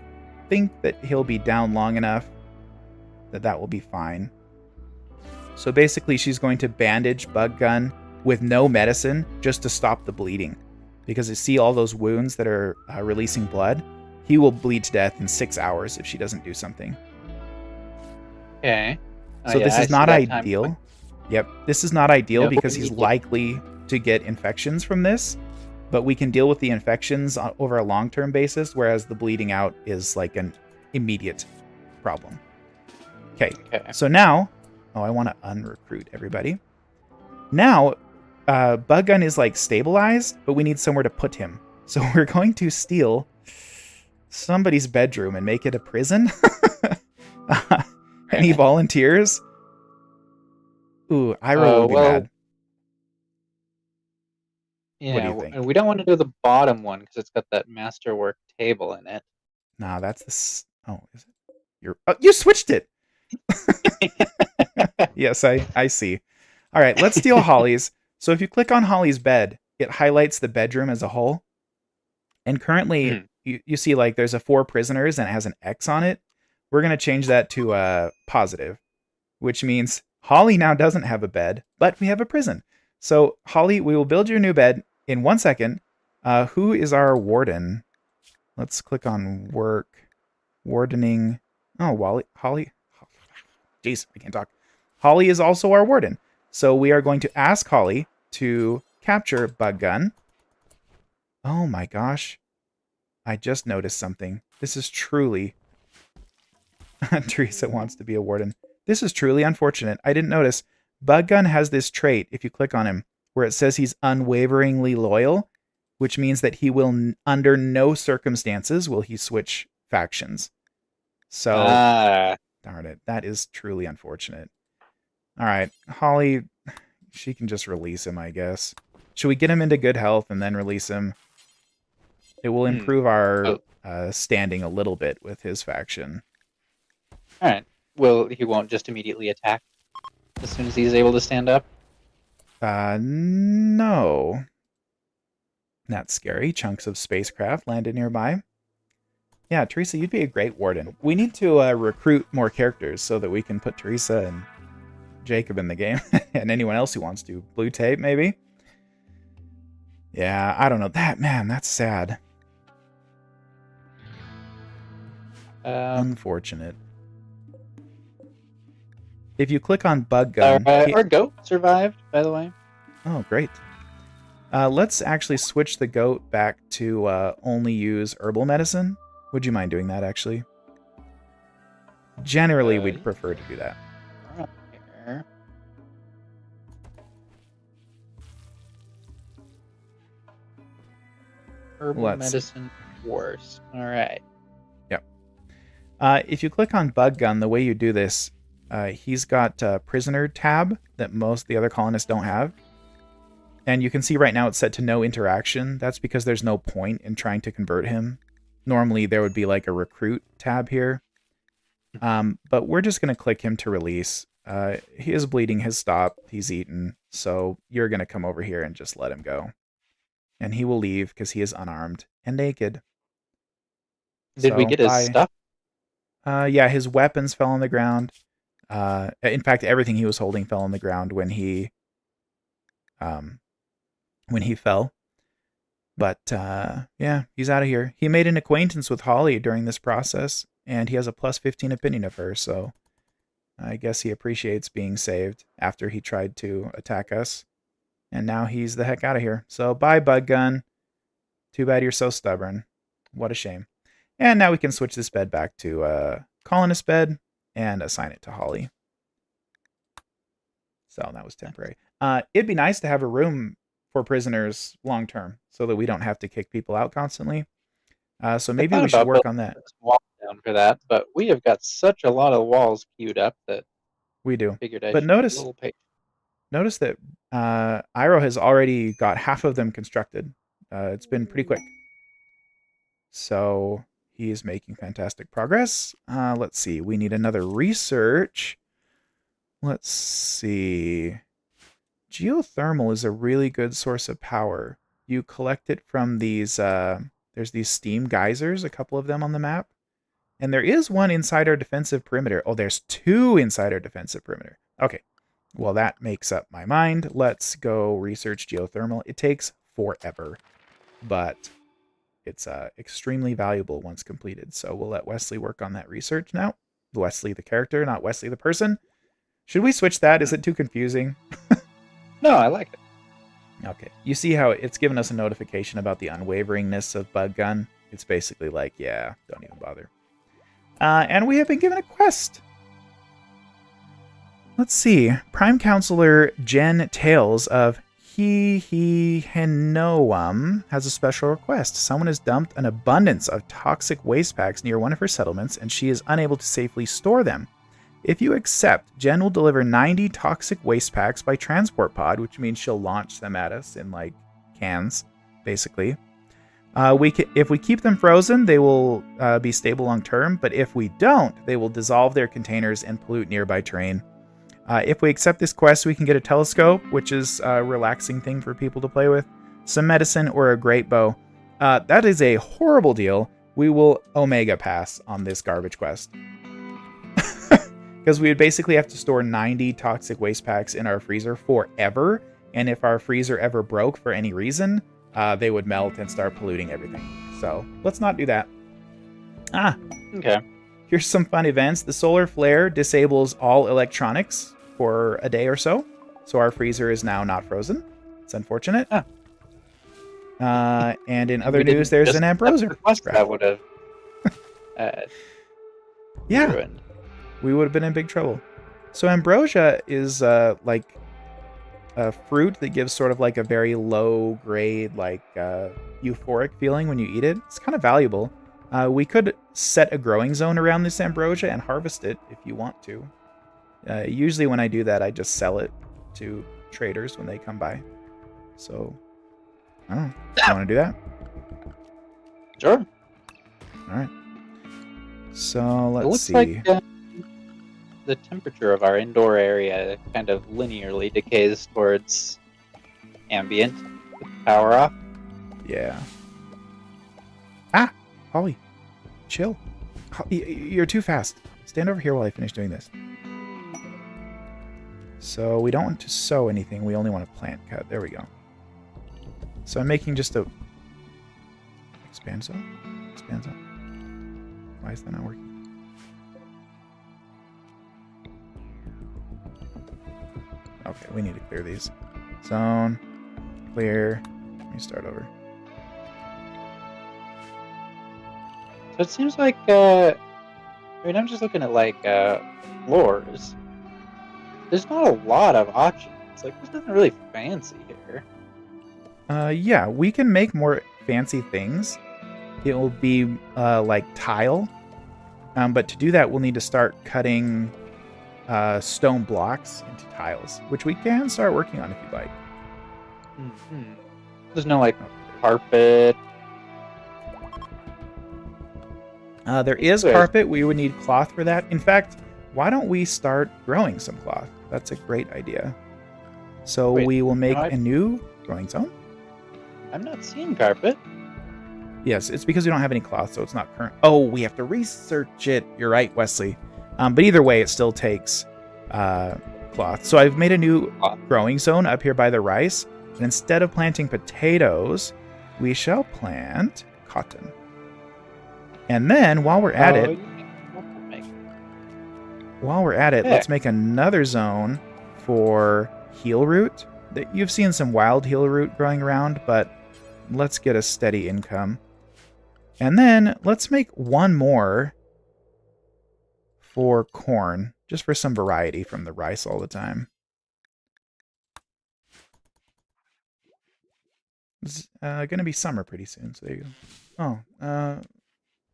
think that he'll be down long enough that will be fine. So basically she's going to bandage Bug Gun with no medicine just to stop the bleeding. Because you see all those wounds that are releasing blood? He will bleed to death in 6 hours if she doesn't do something. Okay. So this is not ideal. Yep, this is not ideal because he's likely to get infections from this. But we can deal with the infections over a long-term basis, whereas the bleeding out is like an immediate problem. Okay, so now... Oh, I want to unrecruit everybody. Now, Bug Gun is like stabilized, but we need somewhere to put him. So we're going to steal somebody's bedroom and make it a prison. Any volunteers? Ooh, Iroh will be mad. Yeah, what do you think? We don't want to do the bottom one because it's got that masterwork table in it. Nah, that's the... Oh, is it? You switched it! Yes, I see. All right, let's steal Holly's. So if you click on Holly's bed, it highlights the bedroom as a whole. And currently, you see like there's a 4 prisoners and it has an X on it. We're going to change that to positive, which means Holly now doesn't have a bed, but we have a prison. So Holly, we will build your new bed in 1 second. Who is our warden? Let's click on work. Wardening. Oh, Holly. Jeez, I can't talk. Holly is also our warden. So we are going to ask Holly to capture Bug Gun. Oh my gosh. I just noticed something. This is truly... Teresa wants to be a warden. This is truly unfortunate. I didn't notice. Bug Gun has this trait, if you click on him, where it says he's unwaveringly loyal, which means that he will, under no circumstances, will he switch factions. So... Darn it. That is truly unfortunate. All right. Holly, she can just release him, I guess. Should we get him into good health and then release him? It will improve our standing a little bit with his faction. All right. Well, he won't just immediately attack as soon as he's able to stand up? No. That's scary. Chunks of spacecraft landed nearby. Yeah, Teresa, you'd be a great warden. We need to recruit more characters so that we can put Teresa and Jacob in the game. And anyone else who wants to. Blue tape, maybe? Yeah, I don't know. That's sad. Unfortunate. If you click on Bug Gun... Our goat survived, by the way. Oh, great. Let's actually switch the goat back to only use herbal medicine. Would you mind doing that, actually? Generally, we'd Yeah. prefer to do that. Right here. Herbal Let's see. medicine worse. All right. Yep. If you click on Bug Gun, the way you do this, he's got a prisoner tab that most of the other colonists don't have. And you can see right now it's set to no interaction. That's because there's no point in trying to convert him. Normally, there would be like a recruit tab here. But we're just going to click him to release. He is bleeding, his stopped, he's eaten. So you're going to come over here and just let him go. And he will leave because he is unarmed and naked. Did we So, get his bye. stuff? Yeah, his weapons fell on the ground. In fact, everything he was holding fell on the ground when he fell. But yeah, he's out of here. He made an acquaintance with Holly during this process, and he has a plus 15 opinion of her, so I guess he appreciates being saved after he tried to attack us. And now he's the heck out of here. So bye, Bug Gun. Too bad you're so stubborn. What a shame. And now we can switch this bed back to colonist bed and assign it to Holly. So that was temporary. It'd be nice to have a room for prisoners long term so that we don't have to kick people out constantly. So maybe we should work on that. Wall down for that, but we have got such a lot of walls queued up that We do. I figured I But should be a notice little patient. that Iroh has already got half of them constructed. It's been pretty quick. So he is making fantastic progress. Let's see. We need another research. Let's see. Geothermal is a really good source of power. You collect it from these, there's these steam geysers, a couple of them on the map. And there is one inside our defensive perimeter. Oh, there's two inside our defensive perimeter. Okay. Well, that makes up my mind. Let's go research geothermal. It takes forever, but it's extremely valuable once completed. So we'll let Wesley work on that research now. Wesley the character, not Wesley the person. Should we switch that? Is it too confusing? No, I like it. Okay. You see how it's given us a notification about the unwaveringness of Bug Gun? It's basically like, yeah, don't even bother. And we have been given a quest. Let's see. Prime Counselor Jen Tales of Henoam has a special request. Someone has dumped an abundance of toxic waste packs near one of her settlements, and she is unable to safely store them. If you accept, Jen will deliver 90 toxic waste packs by transport pod, which means she'll launch them at us in like cans, basically. If we keep them frozen, they will be stable long term, but if we don't, they will dissolve their containers and pollute nearby terrain. If we accept this quest, we can get a telescope, which is a relaxing thing for people to play with, some medicine, or a great bow. That is a horrible deal. We will Omega pass on this garbage quest. Because we would basically have to store 90 toxic waste packs in our freezer forever, and if our freezer ever broke for any reason, they would melt and start polluting everything. So let's not do that. Okay. Here's some fun events. The solar flare disables all electronics for a day or so, so our freezer is now not frozen. It's unfortunate. And in other news, there's an Ambrosia request that would have ruined. We would have been in big trouble. So ambrosia is like a fruit that gives sort of like a very low grade, like euphoric feeling when you eat it. It's kind of valuable. We could set a growing zone around this ambrosia and harvest it if you want to. Usually when I do that, I just sell it to traders when they come by. So, I don't know. You want to do that? Sure. All right. So, let's see. Like the temperature of our indoor area kind of linearly decays towards ambient with the power off. Yeah. Holly, chill. You're too fast. Stand over here while I finish doing this. So we don't want to sow anything. We only want to plant cut. There we go. So I'm making just a expand zone. Expand zone. Why is that not working? Okay, we need to clear these. Zone. Clear. Let me start over. So it seems like, I'm just looking at like floors. There's not a lot of options. Like, there's nothing really fancy here. Yeah, we can make more fancy things. It will be like tile. But to do that, we'll need to start cutting stone blocks into tiles, which we can start working on if you'd like. Mm-hmm. There's no like carpet. There is carpet. We would need cloth for that. In fact, why don't we start growing some cloth? That's a great idea. So we will make a new growing zone. I'm not seeing carpet. Yes, it's because we don't have any cloth, so it's not current. Oh, we have to research it. You're right, Wesley. But either way, it still takes cloth. So I've made a new growing zone up here by the rice. And instead of planting potatoes, we shall plant cotton. And then while we're at it, let's make another zone for heel root. You've seen some wild heel root growing around, but let's get a steady income. And then let's make one more for corn, just for some variety from the rice all the time. It's going to be summer pretty soon, so there you go. Oh,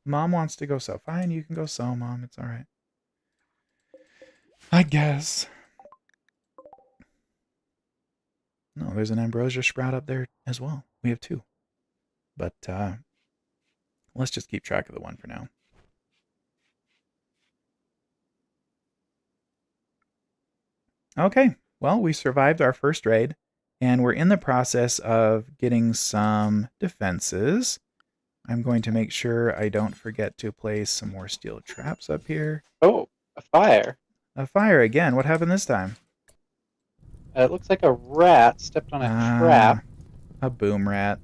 Mom wants to go sow. Fine, you can go sow, Mom. It's all right. I guess. No, there's an ambrosia sprout up there as well. We have two. But let's just keep track of the one for now. Okay, well, we survived our first raid, and we're in the process of getting some defenses. I'm going to make sure I don't forget to place some more steel traps up here. Oh, a fire. A fire again. What happened this time? It looks like a rat stepped on a trap. A boom rat.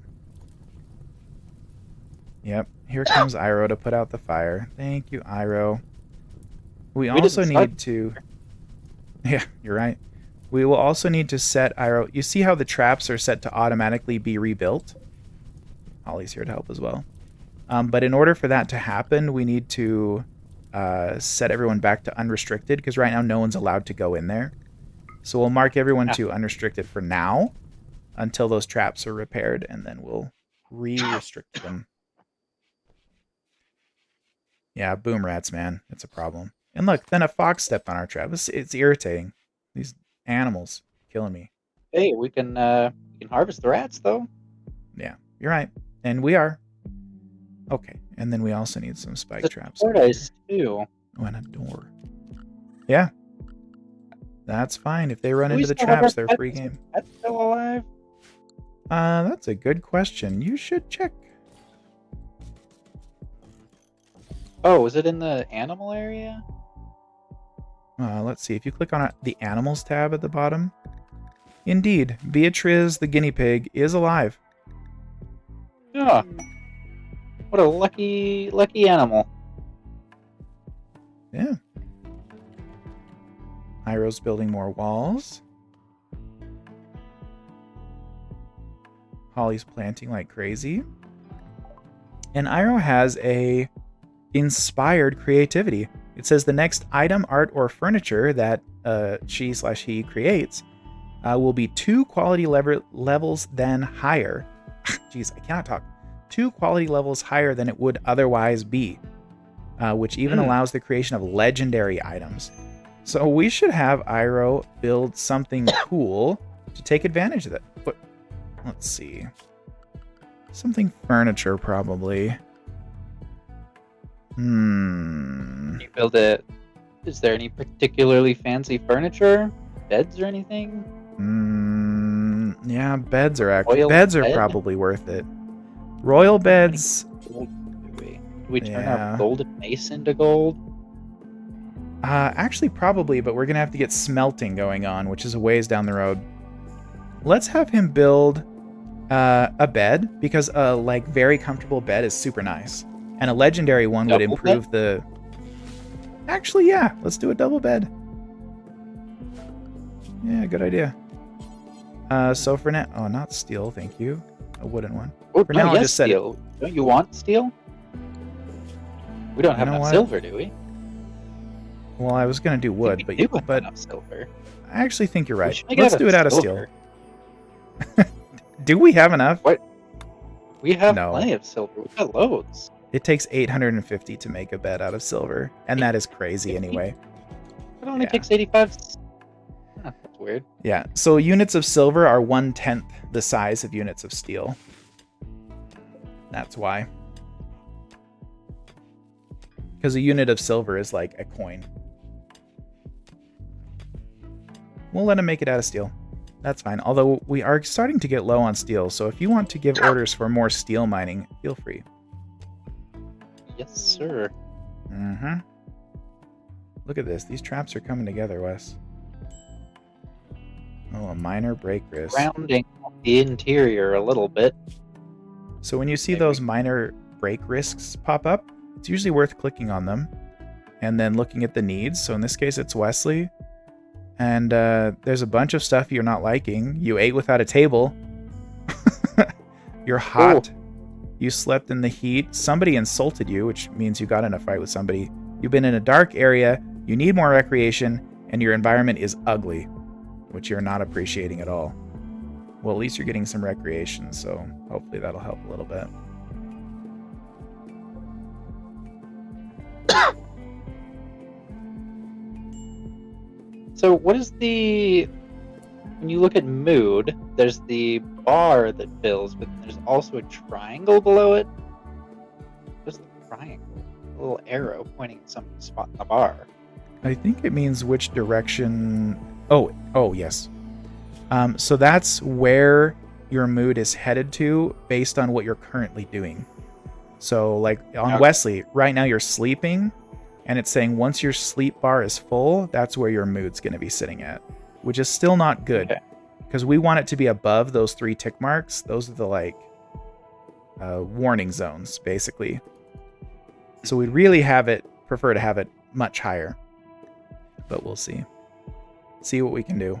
Yep. Here comes Iro to put out the fire. Thank you, Iro. We also need to... Yeah, you're right. We will also need to set Iro... You see how the traps are set to automatically be rebuilt? Holly's here to help as well. But in order for that to happen, we need to set everyone back to unrestricted, because right now no one's allowed to go in there. So we'll mark everyone to unrestricted for now until those traps are repaired, and then we'll re-restrict them. Yeah, boom rats, man. It's a problem. And look, then a fox stepped on our trap. It's irritating. These animals killing me. Hey, we can harvest the rats, though. Yeah, you're right. And we are. Okay, and then we also need some spike traps. Tortoise, too. Oh, and a door. Yeah. That's fine. If they run into the traps, they're free game. That's still alive? That's a good question. You should check. Oh, is it in the animal area? Let's see. If you click on the animals tab at the bottom, indeed, Beatriz the guinea pig is alive. Yeah. What a lucky animal. Yeah. Iro's building more walls. Holly's planting like crazy. And Iro has a inspired creativity. It says the next item, art, or furniture that she/he creates will be 2 quality levels than higher. Jeez, I cannot talk. 2 quality levels higher than it would otherwise be, which even allows the creation of legendary items. So we should have Iro build something cool to take advantage of that. But let's see. Something furniture, probably. You build it. Is there any particularly fancy furniture? Beds or anything? Yeah, beds are probably worth it. Royal beds. Do we turn our golden mace into gold? Actually, probably, but we're gonna have to get smelting going on, which is a ways down the road. Let's have him build a bed, because a very comfortable bed is super nice, and a legendary one would improve the. Actually, yeah, let's do a double bed. Yeah, good idea. So for now, not steel, thank you. A wooden one. Oh, for now, I'll just set steel. Don't you want steel? We don't You have know enough what? silver, do we? Well, I was gonna do I wood, think but we do have but enough silver. I actually think you're We right. should make Let's it do it out of steel. silver. Do we have enough? What? We have No. plenty of silver. We've got loads. It takes 850 to make a bed out of silver, and that is crazy 50? anyway. It only Yeah. takes 85. That's weird. Yeah, so units of silver are 1/10 the size of units of steel. That's why. Because a unit of silver is like a coin. We'll let him make it out of steel. That's fine. Although we are starting to get low on steel, so if you want to give orders for more steel mining, feel free. Yes, sir. Mm-hmm. Look at this. These traps are coming together, Wes. Oh, a minor break risk. Rounding the interior a little bit. So when you see those minor break risks pop up, it's usually worth clicking on them and then looking at the needs. So in this case, it's Wesley. And there's a bunch of stuff you're not liking. You ate without a table. You're hot. Ooh. You slept in the heat. Somebody insulted you, which means you got in a fight with somebody. You've been in a dark area. You need more recreation. And your environment is ugly, which you're not appreciating at all. Well, at least you're getting some recreation, so hopefully that'll help a little bit. So what is when you look at mood, there's the bar that fills, but there's also a triangle below it. What's the triangle? A little arrow pointing at some spot in the bar. I think it means which direction. Oh, yes. So that's where your mood is headed to based on what you're currently doing. So like on Wesley, right now you're sleeping, and it's saying once your sleep bar is full, that's where your mood's going to be sitting at, which is still not good because we want it to be above those 3 tick marks. Those are the like warning zones, basically. So we'd really prefer to have it much higher, but we'll see what we can do.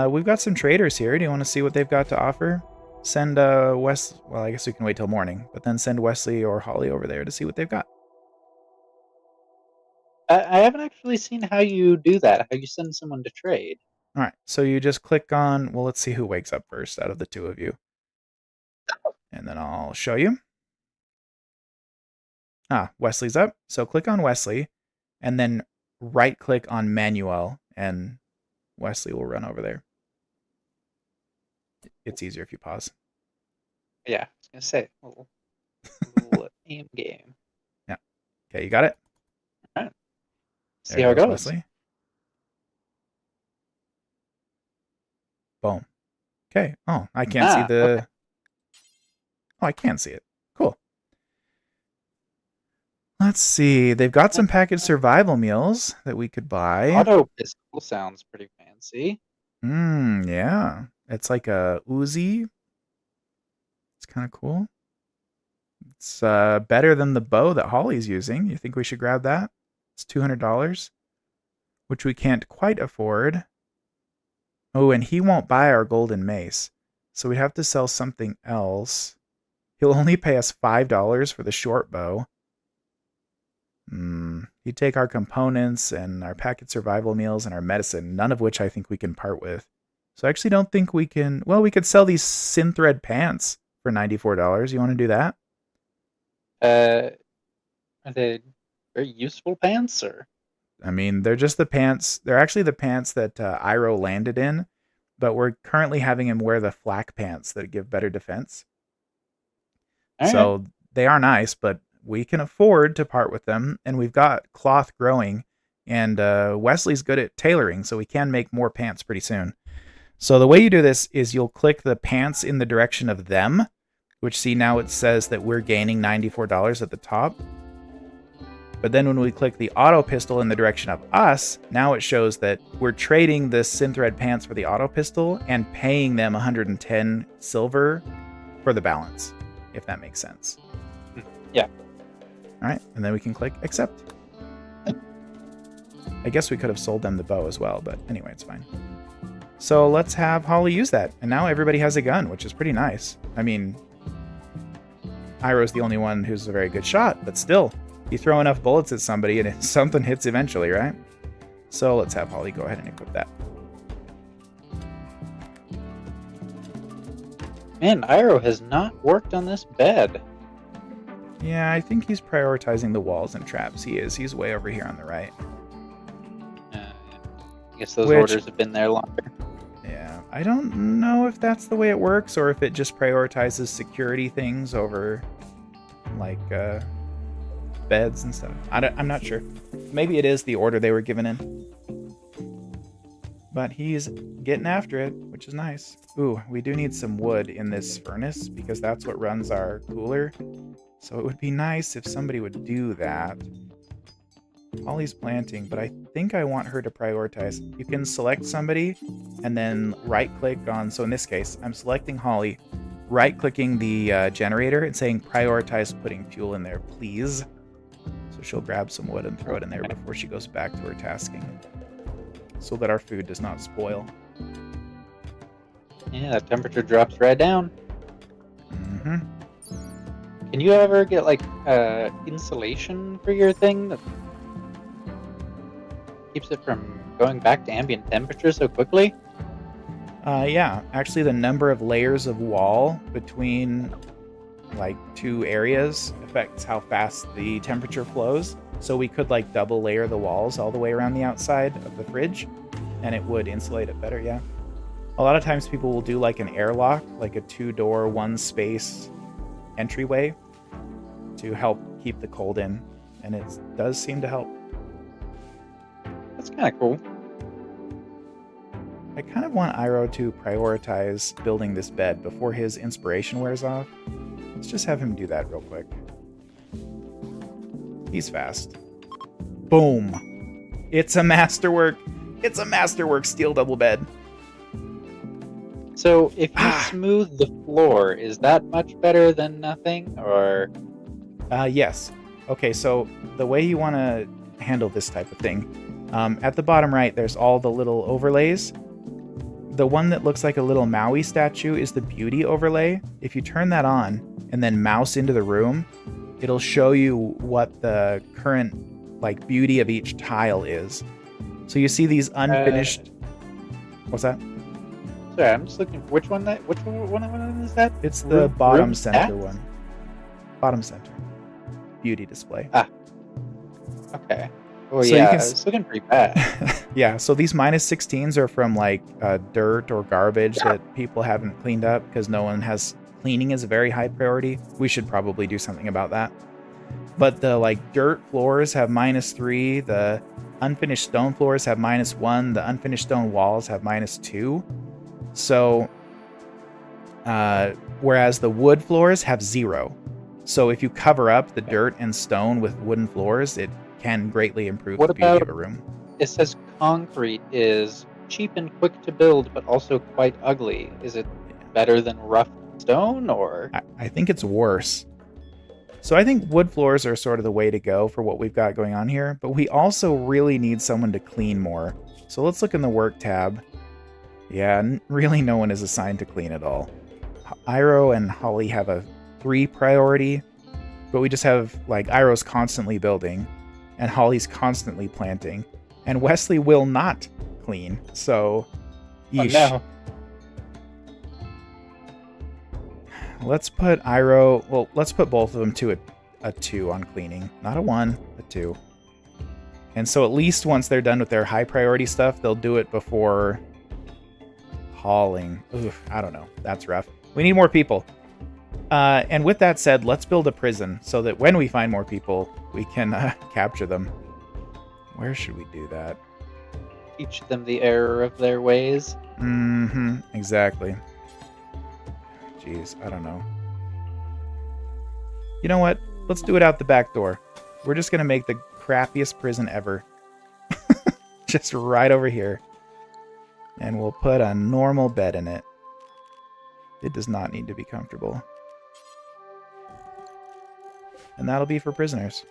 We've got some traders here. Do you want to see what they've got to offer? Send Wes. Well, I guess we can wait till morning, but then send Wesley or Holly over there to see what they've got. I haven't actually seen how you do that. How you send someone to trade. All right. So you just click on. Well, let's see who wakes up first out of the 2 of you, and then I'll show you. Wesley's up. So click on Wesley, and then right-click on Manuel, and Wesley will run over there. It's easier if you pause. Yeah, I was going to say, a little aim game. Yeah. Okay, you got it? All right. See how it goes. Wesley. Boom. Okay. Oh, I can't see the... Okay. Oh, I can see it. Cool. Let's see. They've got some packaged survival meals that we could buy. Auto pistol sounds pretty fancy. Yeah. It's like a Uzi. It's kind of cool. It's better than the bow that Holly's using. You think we should grab that? It's $200, which we can't quite afford. Oh, and he won't buy our golden mace, so we'd have to sell something else. He'll only pay us $5 for the short bow. He'd take our components and our packet survival meals and our medicine, none of which I think we can part with. So I actually don't think we can... Well, we could sell these synthread pants for $94. You want to do that? Are they very useful pants, or? I mean, they're just the pants. They're actually the pants that Iroh landed in, but we're currently having him wear the flak pants that give better defense. So they are nice, but we can afford to part with them, and we've got cloth growing, and Wesley's good at tailoring, so we can make more pants pretty soon. So the way you do this is you'll click the pants in the direction of them, which see now it says that we're gaining $94 at the top. But then when we click the auto pistol in the direction of us, now it shows that we're trading the synthread pants for the auto pistol and paying them 110 silver for the balance, if that makes sense. Yeah. All right, and then we can click accept. I guess we could have sold them the bow as well, but anyway, it's fine. So let's have Holly use that. And now everybody has a gun, which is pretty nice. I mean, Iroh's the only one who's a very good shot, but still, You throw enough bullets at somebody and something hits eventually, right? So let's have Holly go ahead and equip that. Man, Iroh has not worked on this bed. Yeah, I think he's prioritizing the walls and traps. He is. He's way over here on the right. I guess those orders have been there longer. Yeah, I don't know if that's the way it works or if it just prioritizes security things over, like, beds and stuff. I'm not sure. Maybe it is the order they were given in. But he's getting after it, which is nice. Ooh, we do need some wood in this furnace because that's what runs our cooler. So it would be nice if somebody would do that. Holly's planting, but I think I want her to prioritize. You can select somebody and then right-click on... So in this case, I'm selecting Holly, right-clicking the generator and saying prioritize putting fuel in there, please. So she'll grab some wood and throw it in there before she goes back to her tasking, so that our food does not spoil. Yeah, that temperature drops right down. Mm-hmm. Can you ever get, like, insulation for your thing that keeps it from going back to ambient temperature so quickly? Yeah, actually the number of layers of wall between, like, two areas affects how fast the temperature flows. So we could, like, double layer the walls all the way around the outside of the fridge, and it would insulate it better, yeah. A lot of times people will do, like, an airlock, like a 2-door, 1-space entryway to help keep the cold in, and it does seem to help. That's kind of cool. I kind of want Iroh to prioritize building this bed before his inspiration wears off. Let's just have him do that real quick. He's fast. Boom. It's a masterwork. It's a masterwork steel double bed. So if you smooth the floor, is that much better than nothing, or? Yes. Okay, so the way you want to handle this type of thing, at the bottom right, there's all the little overlays. The one that looks like a little Maui statue is the beauty overlay. If you turn that on and then mouse into the room, it'll show you what the current, like, beauty of each tile is. So you see these unfinished... What's that? Sorry, I'm just looking for which one is that? It's the bottom center one. Bottom center. Beauty display. Okay. Oh, so yeah, it's looking pretty bad. Yeah, so these -16s are from, like, dirt or garbage that people haven't cleaned up because no one has... Cleaning is a very high priority. We should probably do something about that. But the, like, dirt floors have -3, the unfinished stone floors have -1, the unfinished stone walls have -2. So, whereas the wood floors have 0. So if you cover up the dirt and stone with wooden floors, it can greatly improve the beauty of a room. It says concrete is cheap and quick to build, but also quite ugly. Is it better than rough stone, or? I think it's worse. So I think wood floors are sort of the way to go for what we've got going on here, but we also really need someone to clean more. So let's look in the work tab. Yeah, really no one is assigned to clean at all. Iroh and Holly have a 3 priority, but we just have, like, Iroh's constantly building, and Holly's constantly planting, and Wesley will not clean, so... Yeesh. Oh, no. Let's put Iroh... Well, let's put both of them to a 2 on cleaning. Not a 1, a 2. And so at least once they're done with their high priority stuff, they'll do it before hauling. Oof, I don't know. That's rough. We need more people. And with that said, let's build a prison so that when we find more people, we can capture them. Where should we do that? Teach them the error of their ways. Mm-hmm. Exactly. Jeez, I don't know. You know what? Let's do it out the back door. We're just going to make the crappiest prison ever. Just right over here. And we'll put a normal bed in it. It does not need to be comfortable. And that'll be for prisoners.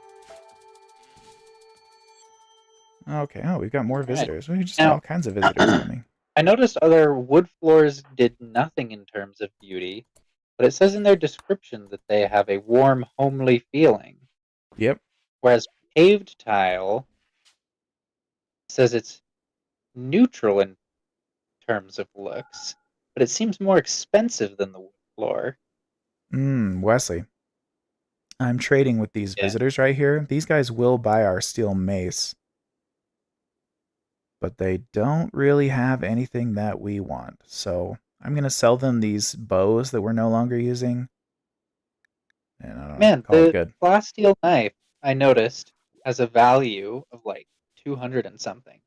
Okay, oh, we've got more visitors. We just have all kinds of visitors coming. I noticed other wood floors did nothing in terms of beauty, but it says in their description that they have a warm, homely feeling. Yep. Whereas paved tile says it's neutral in terms of looks, but it seems more expensive than the wood floor. Wesley. I'm trading with these Yeah. visitors right here. These guys will buy our steel mace, but they don't really have anything that we want. So I'm going to sell them these bows that we're no longer using. And I don't know, Man, call it the good. glass steel knife I noticed has a value of like 200 and something,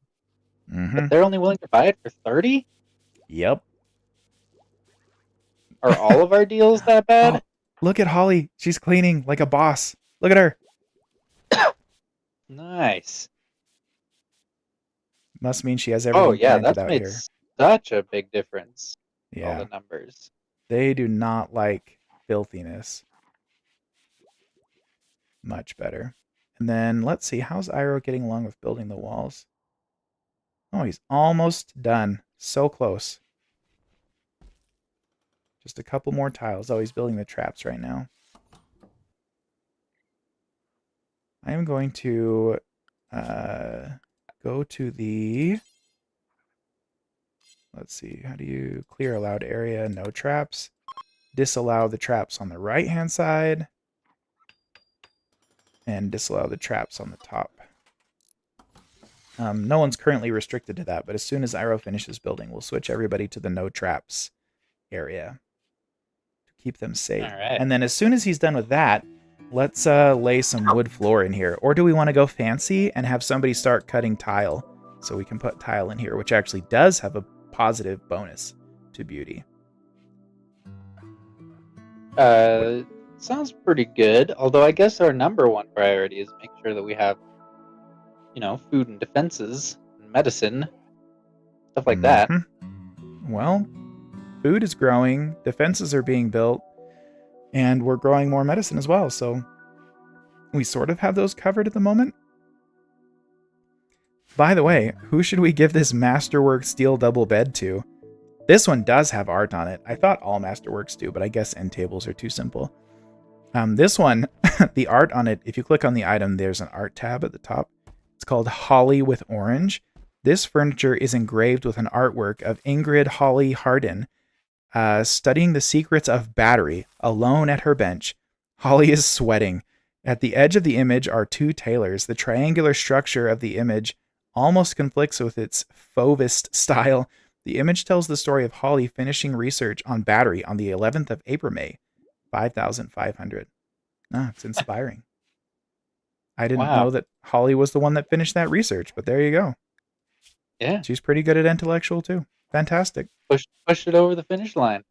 but Mm-hmm. they're only willing to buy it for 30? Yep. Are all of our deals that bad? Oh, look at Holly. She's cleaning like a boss. Look at her. Nice. Must mean she has Oh everything yeah, planted that's out made here. such a big difference. All the Yeah. numbers. They do not like filthiness. Much better. And then let's see, how's Iroh getting along with building the walls? Oh, he's almost done. So close. Just a couple more tiles. Oh, he's building the traps right now. I am going to go to the... Let's see, how do you clear allowed area? No traps. Disallow the traps on the right-hand side. And disallow the traps on the top. No one's currently restricted to that, but as soon as Iroh finishes building, we'll switch everybody to the no traps area to keep them safe. All right. And then as soon as he's done with that, let's lay some wood floor in here. Or do we want to go fancy and have somebody start cutting tile so we can put tile in here, which actually does have a positive bonus to beauty. Sounds pretty good. Although I guess our number one priority is make sure that we have, food and defenses and medicine, stuff like that. Well, food is growing, defenses are being built, and we're growing more medicine as well, so we sort of have those covered at the moment. By the way, who should we give this Masterwork steel double bed to? This one does have art on it. I thought all Masterworks do, but I guess end tables are too simple. This one, the art on it, if you click on the item, there's an art tab at the top. It's called Holly with Orange. This furniture is engraved with an artwork of Ingrid Holly Hardin, studying the secrets of battery, alone at her bench. Holly is sweating. At the edge of the image are two tailors. The triangular structure of the image almost conflicts with its Fauvist style. The image tells the story of Holly finishing research on battery on the 11th of April, May, 5,500. It's inspiring. I didn't Wow. know that Holly was the one that finished that research, but there you go. Yeah. She's pretty good at intellectual too. Fantastic. Push it over the finish line.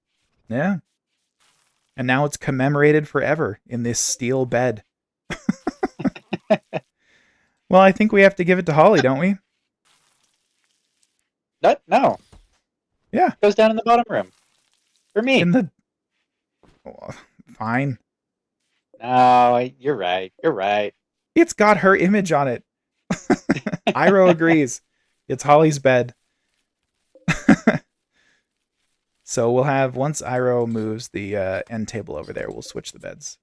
Yeah. And now it's commemorated forever in this steel bed. Well, I think we have to give it to Holly, don't we? No. Yeah. It goes down in the bottom room. For me. Oh, fine. No, you're right. You're right. It's got her image on it. Iroh agrees. It's Holly's bed. So we'll have, once Iroh moves the end table over there, we'll switch the beds.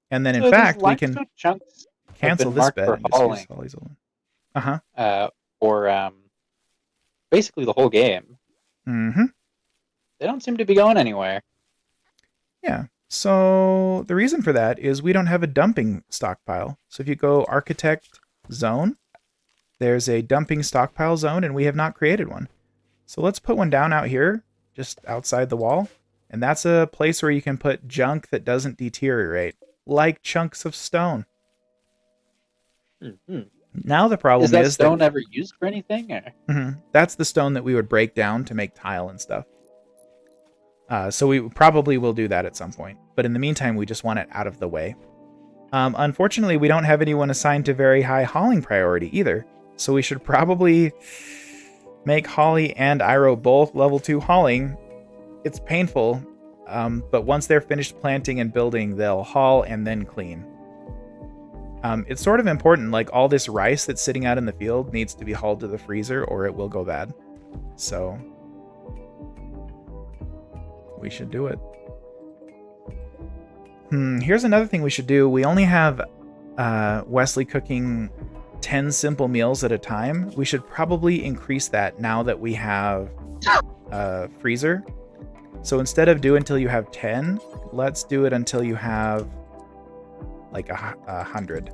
And then, in So fact, these we can limestone chunks have cancel been this marked bed for and just use hauling Holly's old one. for basically the whole game. Mm-hmm. They don't seem to be going anywhere. Yeah. So the reason for that is we don't have a dumping stockpile. So if you go architect zone, there's a dumping stockpile zone, and we have not created one. So let's put one down out here, just outside the wall. And that's a place where you can put junk that doesn't deteriorate, like chunks of stone. Mm-hmm. Now the problem Is that is stone ever used for anything? Or? That's the stone that we would break down to make tile and stuff. So we probably will do that at some point. But in the meantime, we just want it out of the way. Unfortunately, we don't have anyone assigned to very high hauling priority either. So we should probably make Holly and Iroh both level 2 hauling. It's painful, but once they're finished planting and building, they'll haul and then clean. It's sort of important, like all this rice that's sitting out in the field needs to be hauled to the freezer or it will go bad. So we should do it. Here's another thing we should do. We only have Wesley cooking 10 simple meals at a time, we should probably increase that now that we have a freezer. So instead of do until you have 10, let's do it until you have like 100.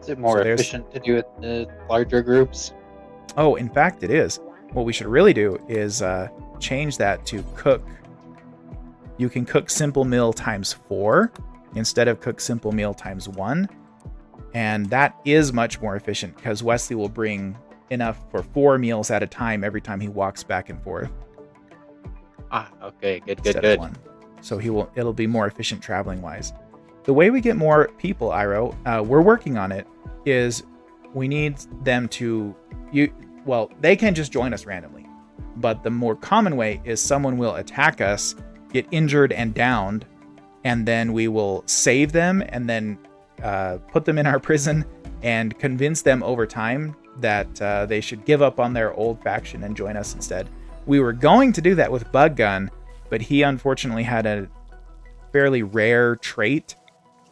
Is it more efficient to do it in larger groups? Oh, in fact, it is. What we should really do is change that to cook. You can cook simple meal times 4 instead of cook simple meal times 1. And that is much more efficient because Wesley will bring enough for 4 meals at a time every time he walks back and forth. Okay, good. So it'll be more efficient traveling wise. The way we get more people, Iro, we're working on it, is we need them to they can just join us randomly. But the more common way is someone will attack us, get injured and downed, and then we will save them and then put them in our prison and convince them over time that they should give up on their old faction and join us instead. We were going to do that with Bug Gun, but he unfortunately had a fairly rare trait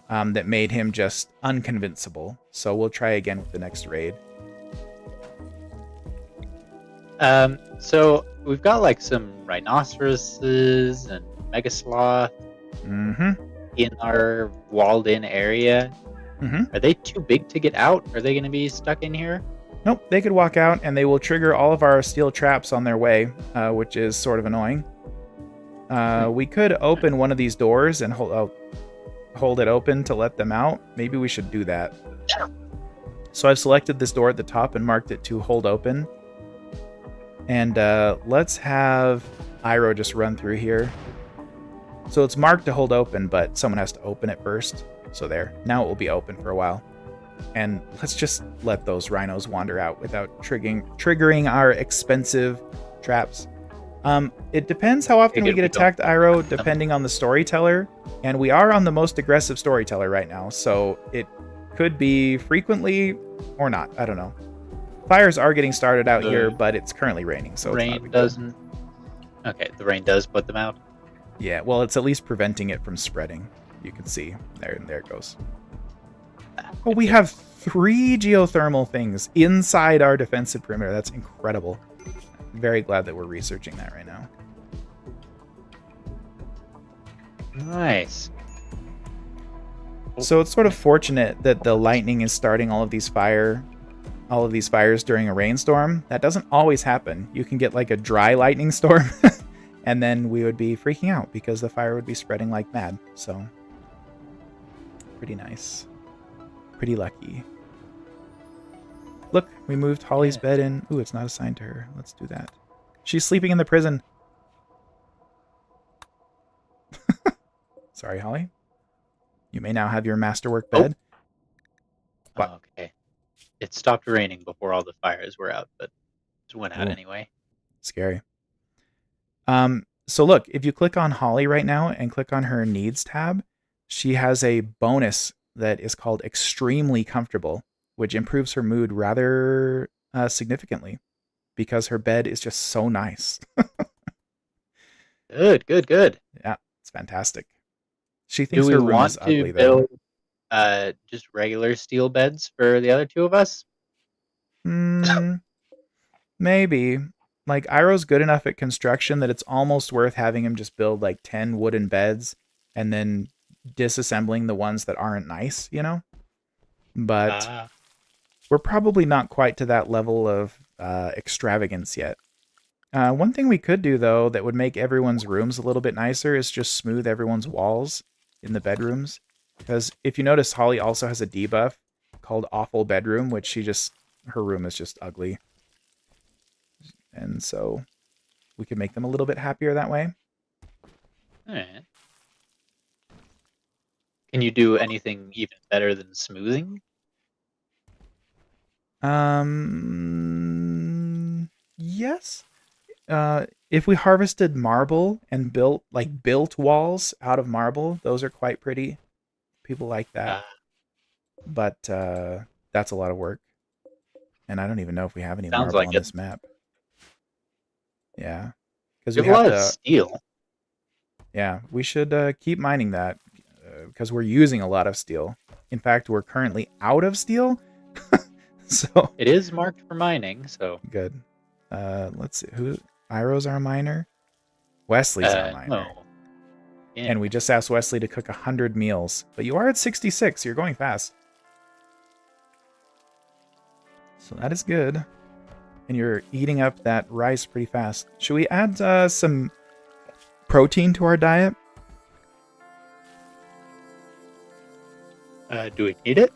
that made him just unconvincible. So we'll try again with the next raid. So we've got like some rhinoceroses and mega sloth in our walled-in area. Are they too big to get out? Are they going to be stuck in here? Nope, they could walk out, and they will trigger all of our steel traps on their way, which is sort of annoying. We could open one of these doors and hold it open to let them out. Maybe we should do that. So I've selected this door at the top and marked it to hold open. And let's have Iro just run through here. So it's marked to hold open, but someone has to open it first. So there. Now it will be open for a while. And let's just let those rhinos wander out without triggering our expensive traps. It depends how often we get attacked, Iro, depending on the storyteller. And we are on the most aggressive storyteller right now, so it could be frequently or not. I don't know. Fires are getting started out here, but it's currently raining, so rain doesn't. Okay, the rain does put them out. Yeah, well, it's at least preventing it from spreading. You can see there it goes. Oh, we have 3 geothermal things inside our defensive perimeter. That's incredible. I'm very glad that we're researching that right now. Nice. So it's sort of fortunate that the lightning is starting all of these fires during a rainstorm. That doesn't always happen. You can get like a dry lightning storm and then we would be freaking out because the fire would be spreading like mad. So pretty nice. Pretty lucky. Look, we moved Holly's bed in. Ooh, it's not assigned to her. Let's do that. She's sleeping in the prison. Sorry, Holly. You may now have your masterwork bed. Oh, okay. It stopped raining before all the fires were out, but it went out anyway. Scary. So look, if you click on Holly right now and click on her needs tab, she has a bonus that is called extremely comfortable, which improves her mood rather significantly because her bed is just so nice. Good. Yeah, it's fantastic. She thinks her room is ugly, though. Do we want to build just regular steel beds for the other 2 of us? Maybe. Like, Iroh's good enough at construction that it's almost worth having him just build like 10 wooden beds and then disassembling the ones that aren't nice, you know? But we're probably not quite to that level of extravagance yet. One thing we could do, though, that would make everyone's rooms a little bit nicer is just smooth everyone's walls in the bedrooms. Because if you notice, Holly also has a debuff called Awful Bedroom, which her room is just ugly. And so we could make them a little bit happier that way. All right. Can you do anything even better than smoothing? Yes. If we harvested marble and built walls out of marble, those are quite pretty. People like that. But that's a lot of work. And I don't even know if we have any marble on this map. Yeah. Because we have a lot of steel. Yeah, we should keep mining that. because we're using a lot of steel. In fact, we're currently out of steel. So It is marked for mining, so good. Let's see. Iroh's our miner? Wesley's our miner. no. Yeah. And we just asked Wesley to cook 100 meals. But you are at 66. You're going fast. So that is good. And you're eating up that rice pretty fast. Should we add some protein to our diet? Do we need it?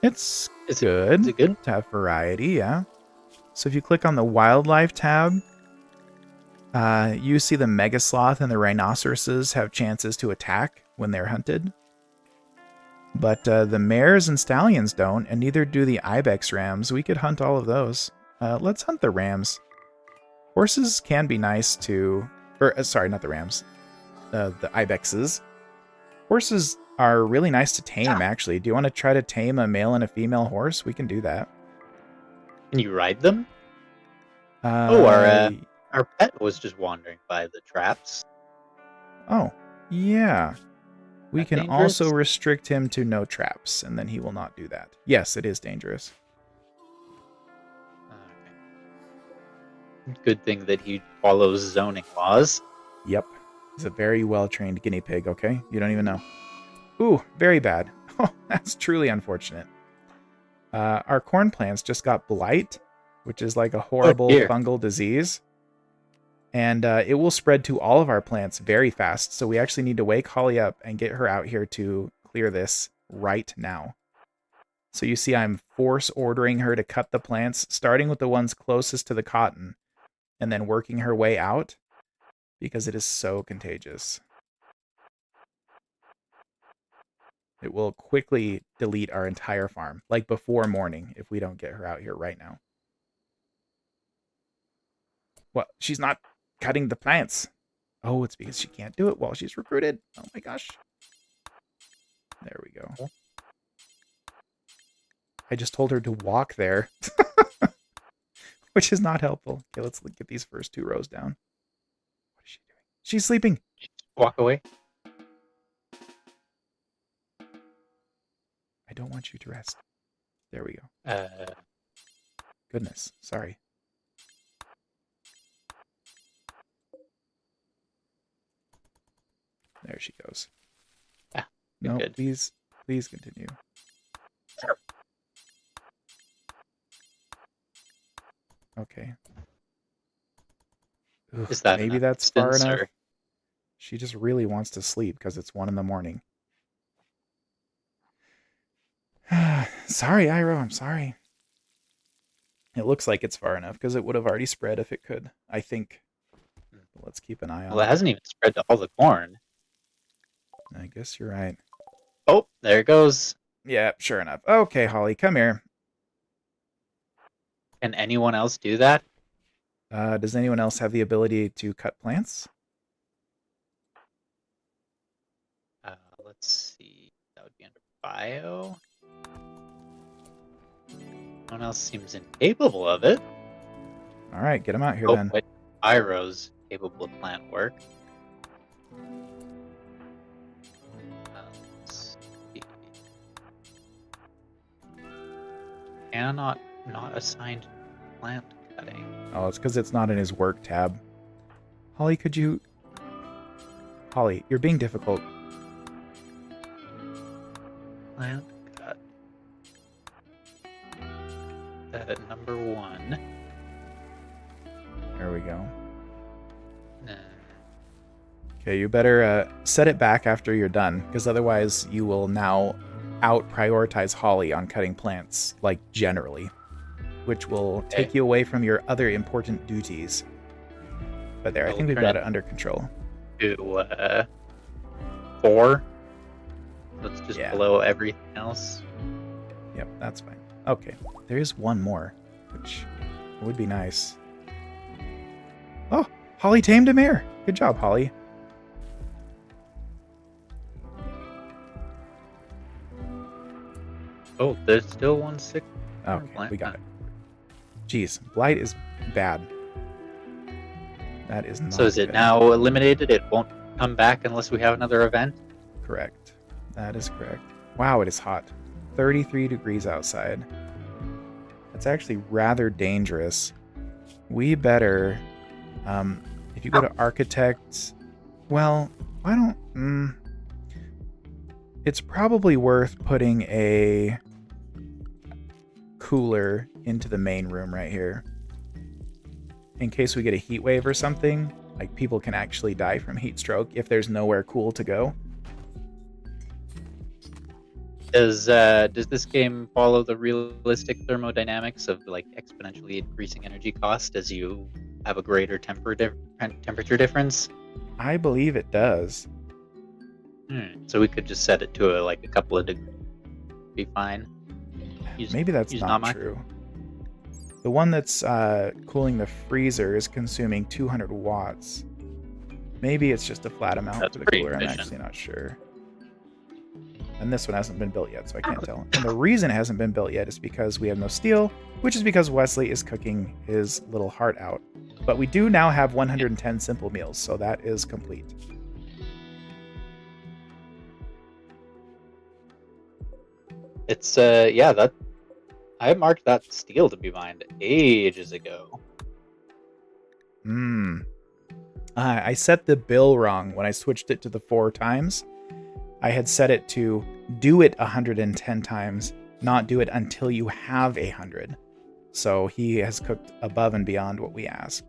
It's Is good it good? to have variety, yeah. So if you click on the wildlife tab, you see the mega sloth and the rhinoceroses have chances to attack when they're hunted. But the mares and stallions don't, and neither do the ibex rams. We could hunt all of those. Let's hunt the rams. Horses can be nice to... sorry, not the rams. The ibexes. Horses are really nice to tame, actually. Do you want to try to tame a male and a female horse? We can do that. Can you ride them? Uh, Our pet was just wandering by the traps. Oh, yeah. We That can dangerous? also restrict him to no traps, and then he will not do that. Yes, it is dangerous. Okay. Good thing that he follows zoning laws. Yep. He's a very well-trained guinea pig, okay? You don't even know. Ooh, very bad. Oh, that's truly unfortunate. Our corn plants just got blight, which is like a horrible dear. fungal disease. And it will spread to all of our plants very fast. So we actually need to wake Holly up and get her out here to clear this right now. So you see I'm force ordering her to cut the plants, starting with the ones closest to the cotton, and then working her way out because it is so contagious. It will quickly delete our entire farm, like before morning, if we don't get her out here right now. Well, she's not cutting the plants. Oh, it's because she can't do it while she's recruited. Oh my gosh. There we go. I just told her to walk there, which is not helpful. Okay, let's get these first 2 rows down. What is she doing? She's sleeping. Walk away. I don't want you to rest. There we go. Goodness, sorry. There she goes. No, good. please continue. Okay. Ugh, Is that maybe enough that's far distance, enough? or- She just really wants to sleep because it's 1 a.m. Sorry, Iroh, I'm sorry. It looks like it's far enough because it would have already spread if it could, I think. Let's keep an eye on Well, it it. hasn't even spread to all the corn. I guess you're right. Oh, there it goes. Yeah, sure enough. Okay, Holly, come here. Can anyone else do that? Does anyone else have the ability to cut plants? Let's see. That would be under bio. No one else seems incapable of it. All right, get them out here Oh, then. wait. Iroh's capable of plant work. Let's see. Cannot not assigned plant cutting. Oh, it's because it's not in his work tab. Holly, could you... Holly, you're being difficult. Plant cut. At number 1. There we go. Uh, Okay, you better set it back after you're done, because otherwise you will now out-prioritize Holly on cutting plants, like generally, which will take you away from your other important duties. But there, I think we've got it under control. To 4. Let's just Yeah. blow everything else. Yep, that's fine. Okay, there is one more, which would be nice. Oh, Holly tamed a mare. Good job, Holly. Oh, there's still 1 sick. Okay, we got it. Jeez, blight is bad. That is not So is it good. now eliminated? It won't come back unless we have another event? correct. That is correct. Wow, it is hot. 33 degrees outside. That's actually rather dangerous. We better, if you go to architects, well, why don't, it's probably worth putting a cooler into the main room right here. In case we get a heat wave or something, like people can actually die from heat stroke if there's nowhere cool to go. Does this game follow the realistic thermodynamics of like exponentially increasing energy cost as you have a greater temperature difference? I believe it does. So we could just set it to a couple of degrees, be fine. Maybe that's not true. The one that's cooling the freezer is consuming 200 watts. Maybe it's just a flat amount That's for the pretty cooler. efficient. I'm actually not sure. And this one hasn't been built yet, so I can't tell. And the reason it hasn't been built yet is because we have no steel, which is because Wesley is cooking his little heart out. But we do now have 110 simple meals, so that is complete. It's that I marked that steel to be mined ages ago. I set the bill wrong when I switched it to the 4 times. I had set it to do it 110 times, not do it until you have 100. So he has cooked above and beyond what we asked.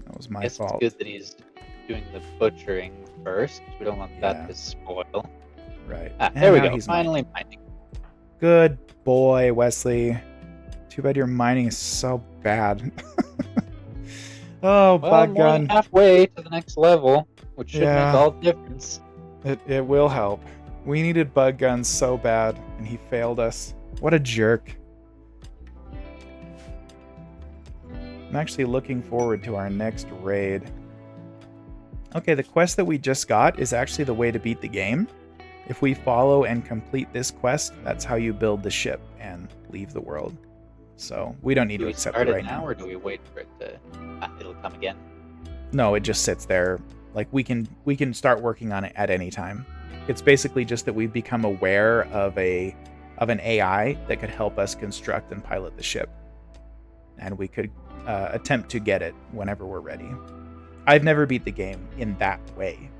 That was my fault. It's good that he's doing the butchering first. We don't want that to spoil. Right. There we go. Finally mining. Good boy, Wesley. Too bad your mining is so bad. Oh, bug gun. Halfway to the next level, which should make all the difference. It will help. We needed bug guns so bad, and he failed us. What a jerk. I'm actually looking forward to our next raid. Okay, the quest that we just got is actually the way to beat the game. If we follow and complete this quest, that's how you build the ship and leave the world. So we don't need to accept it right now. Or do we wait for it to? It'll come again. No, it just sits there. Like we can start working on it at any time. It's basically just that we've become aware of an AI that could help us construct and pilot the ship, and we could attempt to get it whenever we're ready. I've never beat the game in that way.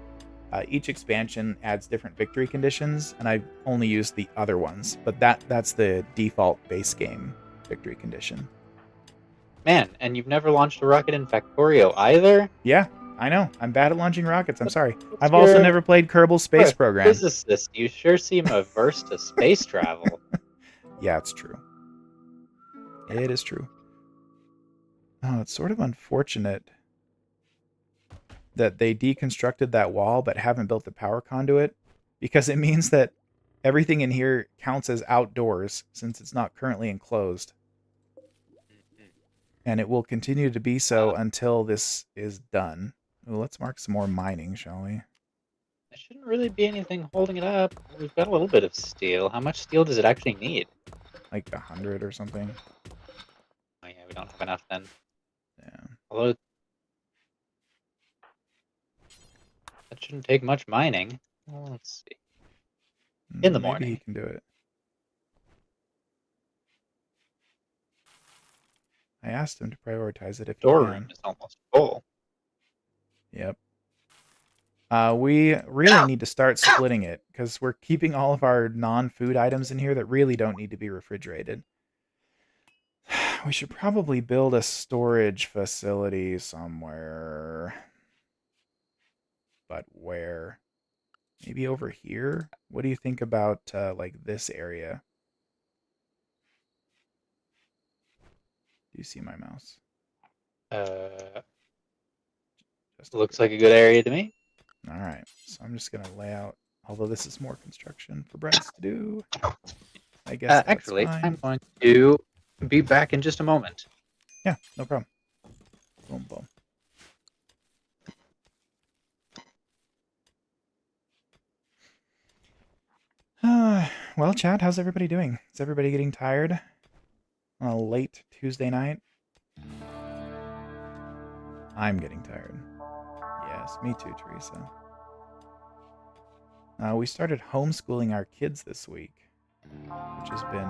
Each expansion adds different victory conditions, and I've only used the other ones, but that's the default base game victory condition. Man, and you've never launched a rocket in Factorio either? Yeah, I know. I'm bad at launching rockets. I'm sorry. I've also never played Kerbal Space Program. Physicist, you sure seem averse to space travel. Yeah, it's true. It is true. Oh, it's sort of unfortunate that they deconstructed that wall but haven't built the power conduit, because it means that everything in here counts as outdoors since it's not currently enclosed. And it will continue to be so until this is done. Well, let's mark some more mining, shall we? There shouldn't really be anything holding it up. We've got a little bit of steel. How much steel does it actually need? Like 100 or something. Oh yeah, we don't have enough then. Yeah. Although that shouldn't take much mining. Well, let's see. In the morning. Maybe he can do it. I asked him to prioritize it if he can. Storeroom is almost full. Yep. We really need to start splitting it, because we're keeping all of our non-food items in here that really don't need to be refrigerated. We should probably build a storage facility somewhere. But where? Maybe over here? What do you think about like this area? Do you see my mouse? Looks like a good area to me. All right, so I'm just gonna lay out. Although this is more construction for Bryce to do, I guess. Actually, fine. I'm going to be back in just a moment. Yeah, no problem. Boom, boom. Well, chat, how's everybody doing? Is everybody getting tired on a late Tuesday night? I'm getting tired. Yes. Yes, me too, Teresa. We started homeschooling our kids this week, which has been,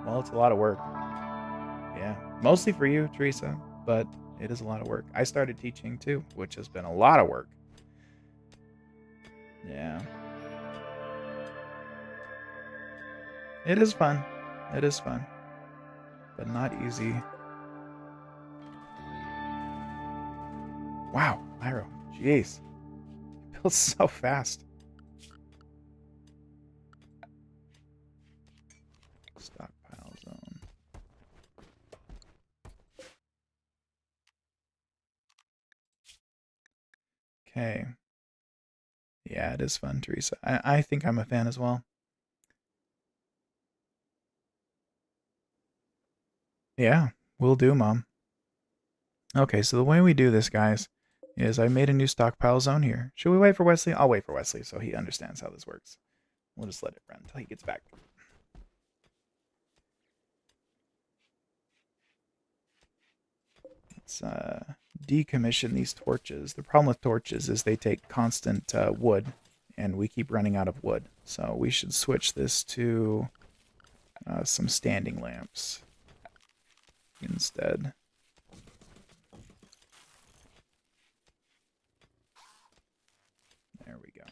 well, it's a lot of work. Yeah, mostly for you, Teresa, but it is a lot of work. I started teaching too, which has been a lot of work. Yeah. It is fun. It is fun. But not easy. Wow, Myro. Jeez. You built so fast. Stockpile zone. Okay. Yeah, it is fun, Teresa. I think I'm a fan as well. Yeah, will do, Mom. Okay, so the way we do this, guys, is I made a new stockpile zone here. Should we wait for Wesley? I'll wait for Wesley so he understands how this works. We'll just let it run until he gets back. Let's decommission these torches. The problem with torches is they take constant wood, and we keep running out of wood. So we should switch this to some standing lamps instead. There we go.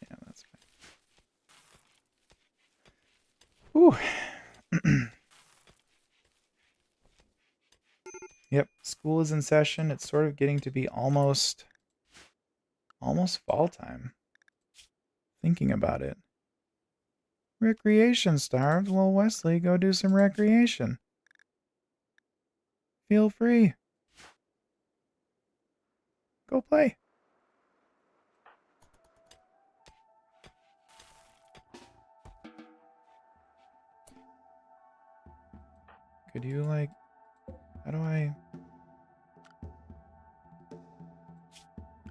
Yeah, that's fine. Whew. Yep, school is in session. It's sort of getting to be almost fall time. Thinking about it. Recreation starved? Well, Wesley, go do some recreation. Feel free. Go play. Could you, like... How do I...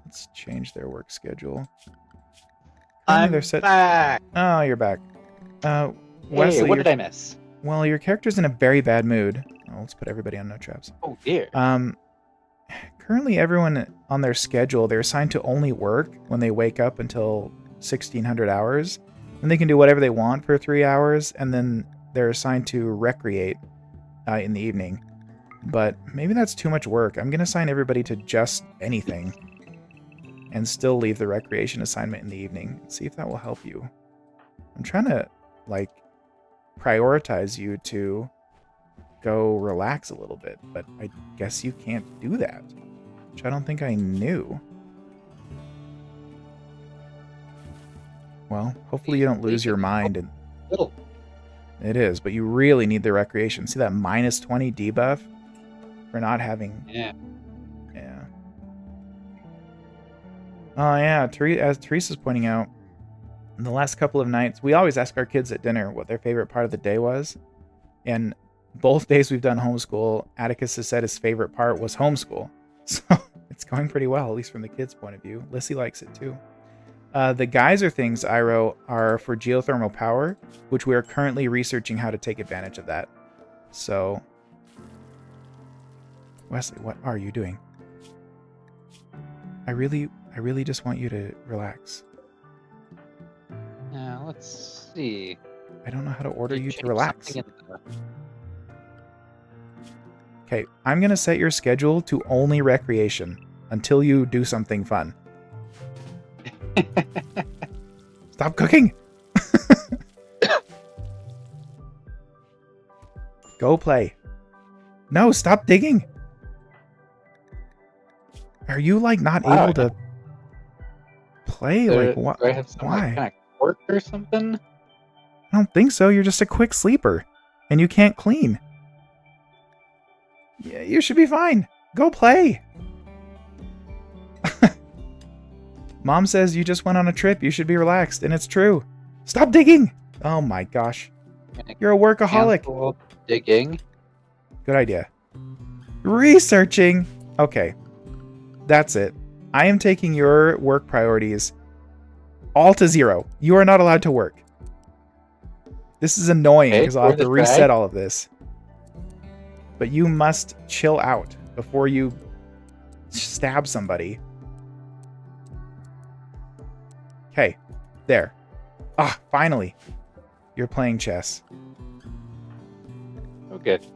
Let's change their work schedule. I'm they're set... back. Oh, you're back. Hey, Wesley, what did I miss? Well, your character's in a very bad mood. Oh, let's put everybody on no traps. Oh dear. Currently everyone on their schedule, they're assigned to only work when they wake up until 1600 hours. And they can do whatever they want for 3 hours, and then they're assigned to recreate in the evening. But maybe that's too much work. I'm going to assign everybody to just anything and still leave the recreation assignment in the evening. See if that will help you. I'm trying to, like, prioritize you to go relax a little bit, but I guess you can't do that, which I don't think I knew. Well, hopefully you don't lose your mind. And Little. it is, but you really need the recreation. See that minus 20 debuff for not having... Yeah. Yeah. Oh, yeah. As Teresa's pointing out, in the last couple of nights, we always ask our kids at dinner what their favorite part of the day was. And both days we've done homeschool, Atticus has said his favorite part was homeschool. So it's going pretty well, at least from the kids' point of view. Lissy likes it too. The geyser things, Iro, are for geothermal power, which we are currently researching how to take advantage of that. So, Wesley, what are you doing? I really just want you to relax. Now let's see. I don't know how to order Did you to change relax. something in Okay, I'm going to set your schedule to only recreation until you do something fun. Stop cooking! Go play. No, stop digging! Are you, like, not able to play? Like, what? Do I have some Why? like, kind of quirk or something? I don't think so. You're just a quick sleeper. And you can't clean. Yeah, you should be fine. Go play. Mom says you just went on a trip. You should be relaxed. And it's true. Stop digging. Oh my gosh. You're a workaholic. Cancel digging. Good idea. Researching. Okay. That's it. I am taking your work priorities all to 0. You are not allowed to work. This is annoying Okay, because I'll have worth to a try. reset all of this. But you must chill out before you stab somebody. Okay, there. Ah, finally. You're playing chess. Oh, good.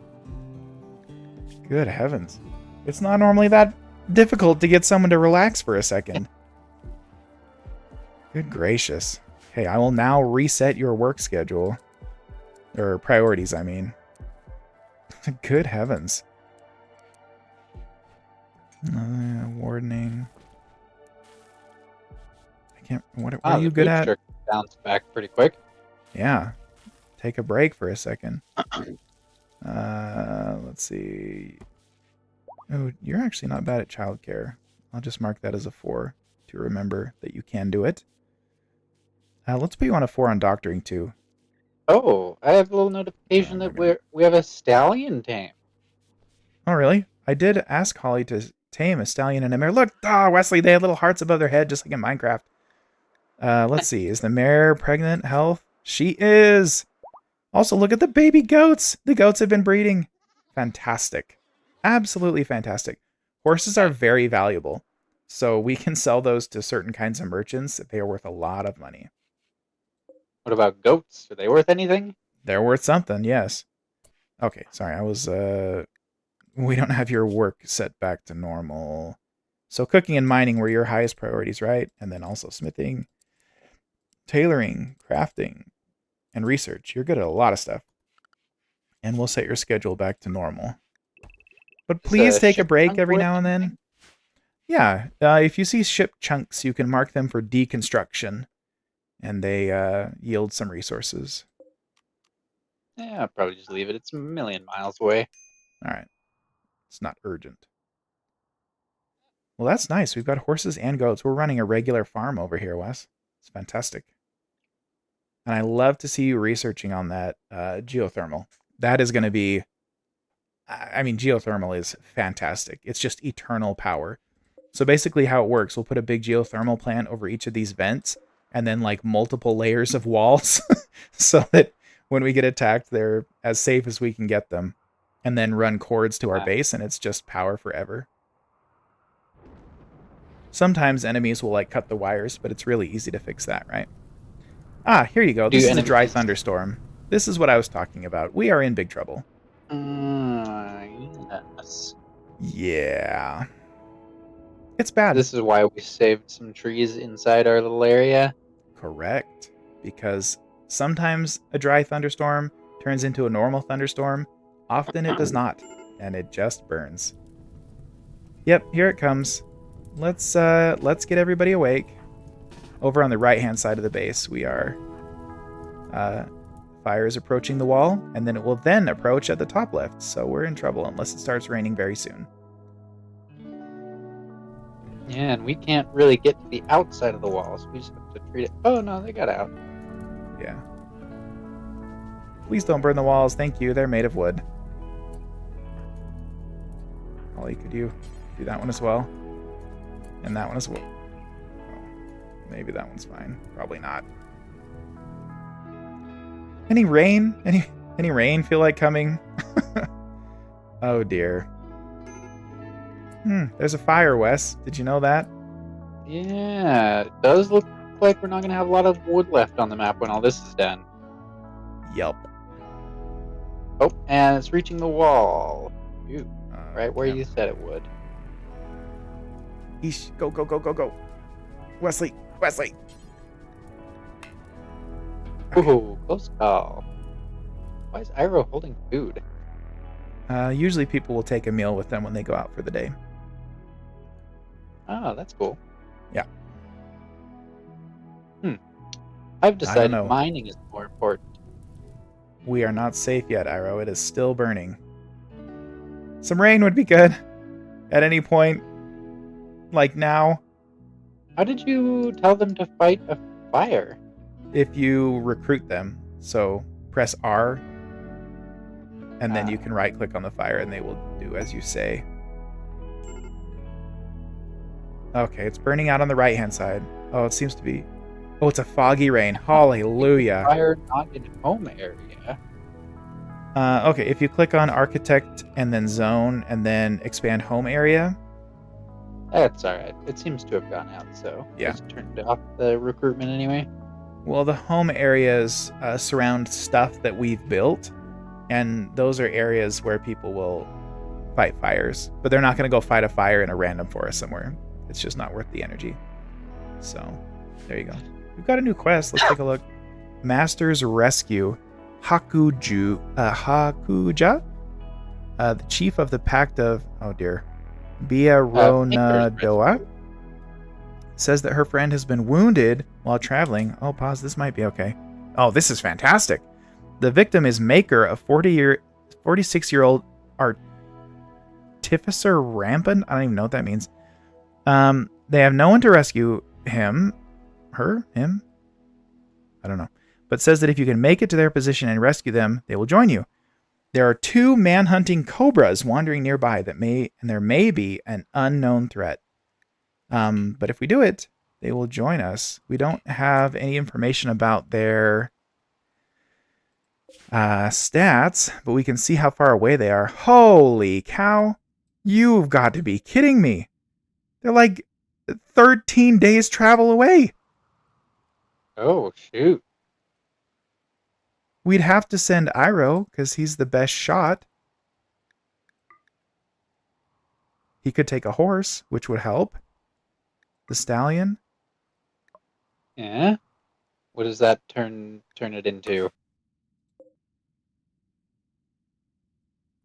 Good heavens. It's not normally that difficult to get someone to relax for a second. Good gracious. Okay, I will now reset your work schedule. Or priorities, I mean. Good heavens. Wardening. I can't... What are you The good food at? structure bounced back pretty quick. Yeah. Take a break for a second. Let's see. Oh, you're actually not bad at childcare. I'll just mark that as a 4 to remember that you can do it. Let's put you on a 4 on doctoring too. Oh, I have a little notification that we have a stallion tame. Oh, really? I did ask Holly to tame a stallion and a mare. Look, Wesley, they have little hearts above their head, just like in Minecraft. Let's see. Is the mare pregnant? Health? She is. Also, look at the baby goats. The goats have been breeding. Fantastic. Absolutely fantastic. Horses are very valuable. So we can sell those to certain kinds of merchants. They are worth a lot of money. What about goats? Are they worth anything? They're worth something, yes. Okay, sorry. We don't have your work set back to normal. So cooking and mining were your highest priorities, right? And then also smithing, tailoring, crafting, and research. You're good at a lot of stuff. And we'll set your schedule back to normal. But please take a break every now and then. Yeah, if you see ship chunks, you can mark them for deconstruction. And they yield some resources. Yeah, I'll probably just leave it. It's a million miles away. All right. It's not urgent. Well, that's nice. We've got horses and goats. We're running a regular farm over here, Wes. It's fantastic. And I love to see you researching on that geothermal. That is going to be... I mean, geothermal is fantastic. It's just eternal power. So basically how it works, we'll put a big geothermal plant over each of these vents, and then like multiple layers of walls, so that when we get attacked, they're as safe as we can get them. And then run cords to our base, and it's just power forever. Sometimes enemies will like cut the wires, but it's really easy to fix that, right? Ah, here you go. This is a dry thunderstorm. This is what I was talking about. We are in big trouble. Yes. Yeah. It's bad. This is why we saved some trees inside our little area. Correct. Because sometimes a dry thunderstorm turns into a normal thunderstorm. Often it does not, and it just burns. Yep, here it comes. Let's get everybody awake. Over on the right-hand side of the base, we are... fire is approaching the wall, and then it will then approach at the top left, so we're in trouble unless it starts raining very soon. Yeah, and we can't really get to the outside of the walls. We just have to treat it... Oh, no, they got out. Yeah. Please don't burn the walls. Thank you. They're made of wood. Holly, could you do that one as well? And that one as well. Oh, maybe that one's fine. Probably not. Any rain? Any rain feel like coming? Oh dear. There's a fire, Wes. Did you know that? Yeah, it does look like we're not going to have a lot of wood left on the map when all this is done. Yep. Oh, and it's reaching the wall. Ew, right where you said it would. Eesh. Go, go, go, go, go. Wesley. Wesley. Okay. Ooh, close call. Why is Iroh holding food? Usually people will take a meal with them when they go out for the day. Oh, that's cool. Yeah. I've decided mining is more important. We are not safe yet, Iroh. It is still burning. Some rain would be good. At any point. Like now. How did you tell them to fight a fire? If you recruit them. So press R. And then you can right click on the fire and they will do as you say. Okay, it's burning out on the right hand side. Oh, it seems to be... Oh, it's a foggy rain. Hallelujah. Fire not in home area. Okay, if you click on architect and then zone and then expand home area. That's alright. It seems to have gone out, so Yeah. just turned off the recruitment anyway. Well, the home areas surround stuff that we've built, and those are areas where people will fight fires, but they're not going to go fight a fire in a random forest somewhere. It's just not worth the energy. So, there you go. We've got a new quest. Let's take a look. Master's Rescue. Hakuja, the chief of the Pact of, oh dear, Biaronadoa, says that her friend has been wounded while traveling. Oh, pause. This might be okay. Oh, this is fantastic. The victim is Maker, a 46-year-old artificer rampant. I don't even know what that means. They have no one to rescue him. Her? Him? I don't know. But says that if you can make it to their position and rescue them, they will join you. There are 2 man-hunting cobras wandering nearby and there may be an unknown threat. But if we do it, they will join us. We don't have any information about their stats, but we can see how far away they are. Holy cow! You've got to be kidding me. They're like 13 days travel away. Oh, shoot. We'd have to send Iroh, because he's the best shot. He could take a horse, which would help. The stallion. Yeah? What does that turn it into?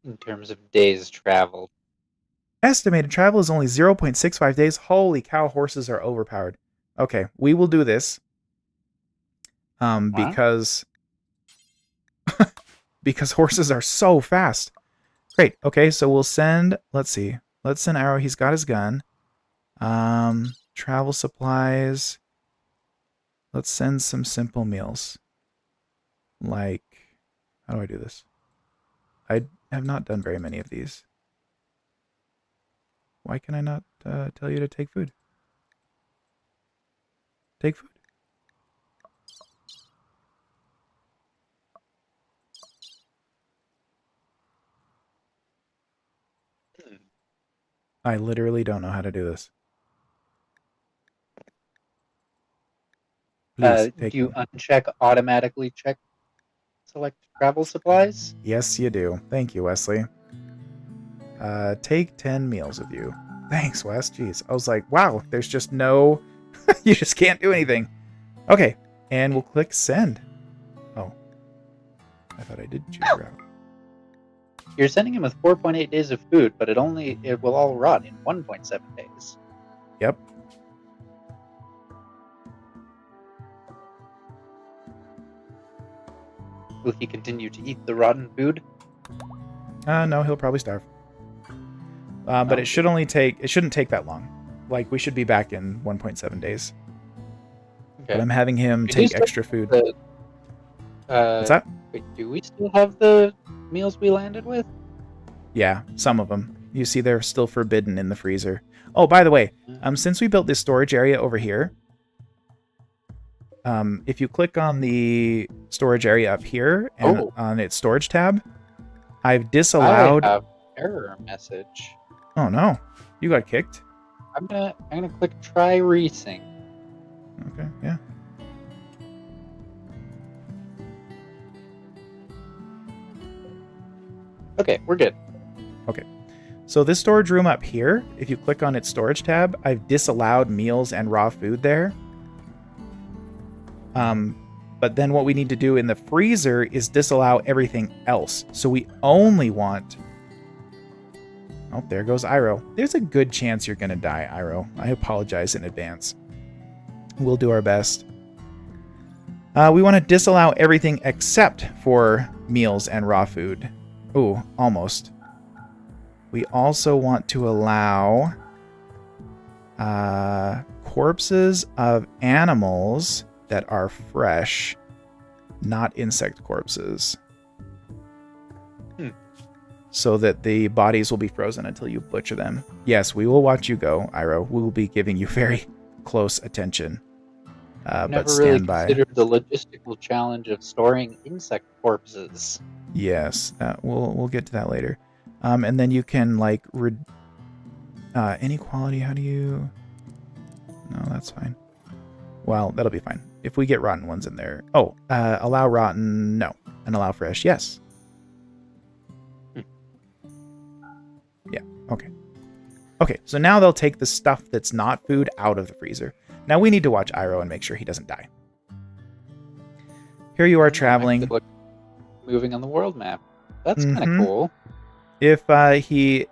In terms of days traveled. Estimated travel is only 0.65 days. Holy cow, horses are overpowered. Okay, we will do this. Because horses are so fast. Great. Okay, so we'll send, let's see. Let's send Arrow. He's got his gun. Travel supplies. Let's send some simple meals. Like, how do I do this? I have not done very many of these. Why can I not tell you to take food? Take food. I literally don't know how to do this. Please, take Do you them. uncheck automatically check select travel supplies? Yes, you do. Thank you, Wesley. Take 10 meals with you. Thanks, Wes. Jeez. I was like, wow, there's just no... you just can't do anything. Okay, and we'll click send. Oh. I thought I did choose route. You're sending him with 4.8 days of food, but it will all rot in 1.7 days. Yep. Will he continue to eat the rotten food? No, he'll probably starve. But it shouldn't take that long. Like, we should be back in 1.7 days. Okay. But I'm having him take extra food. What's that? Wait, do we still have the meals we landed with? Yeah, some of them. You see they're still forbidden in the freezer. Oh, by the way, since we built this storage area over here, if you click on the storage area up here and on its storage tab, I've disallowed... I have error message. Oh no, you got kicked. I'm gonna click try resync. Okay, yeah. Okay, we're good. Okay. So this storage room up here, if you click on its storage tab, I've disallowed meals and raw food there. But then what we need to do in the freezer is disallow everything else. So we only want... Oh, there goes Iroh. There's a good chance you're going to die, Iroh. I apologize in advance. We'll do our best. We want to disallow everything except for meals and raw food. Ooh, almost. We also want to allow corpses of animals that are fresh, not insect corpses. So that the bodies will be frozen until you butcher them. Yes, we will watch you go, Iroh. We will be giving you very close attention. but Never really stand by. considered the logistical challenge of storing insect corpses. Yes, we'll get to that later. And then you can like inequality. How do you? No, that's fine. Well, that'll be fine. If we get rotten ones in there. Oh, allow rotten, no. And allow fresh, yes. Yeah, okay. Okay, so now they'll take the stuff that's not food out of the freezer. Now we need to watch Iroh and make sure he doesn't die. Here you are traveling. Look, moving on the world map. That's kind of Mm-hmm. cool. If he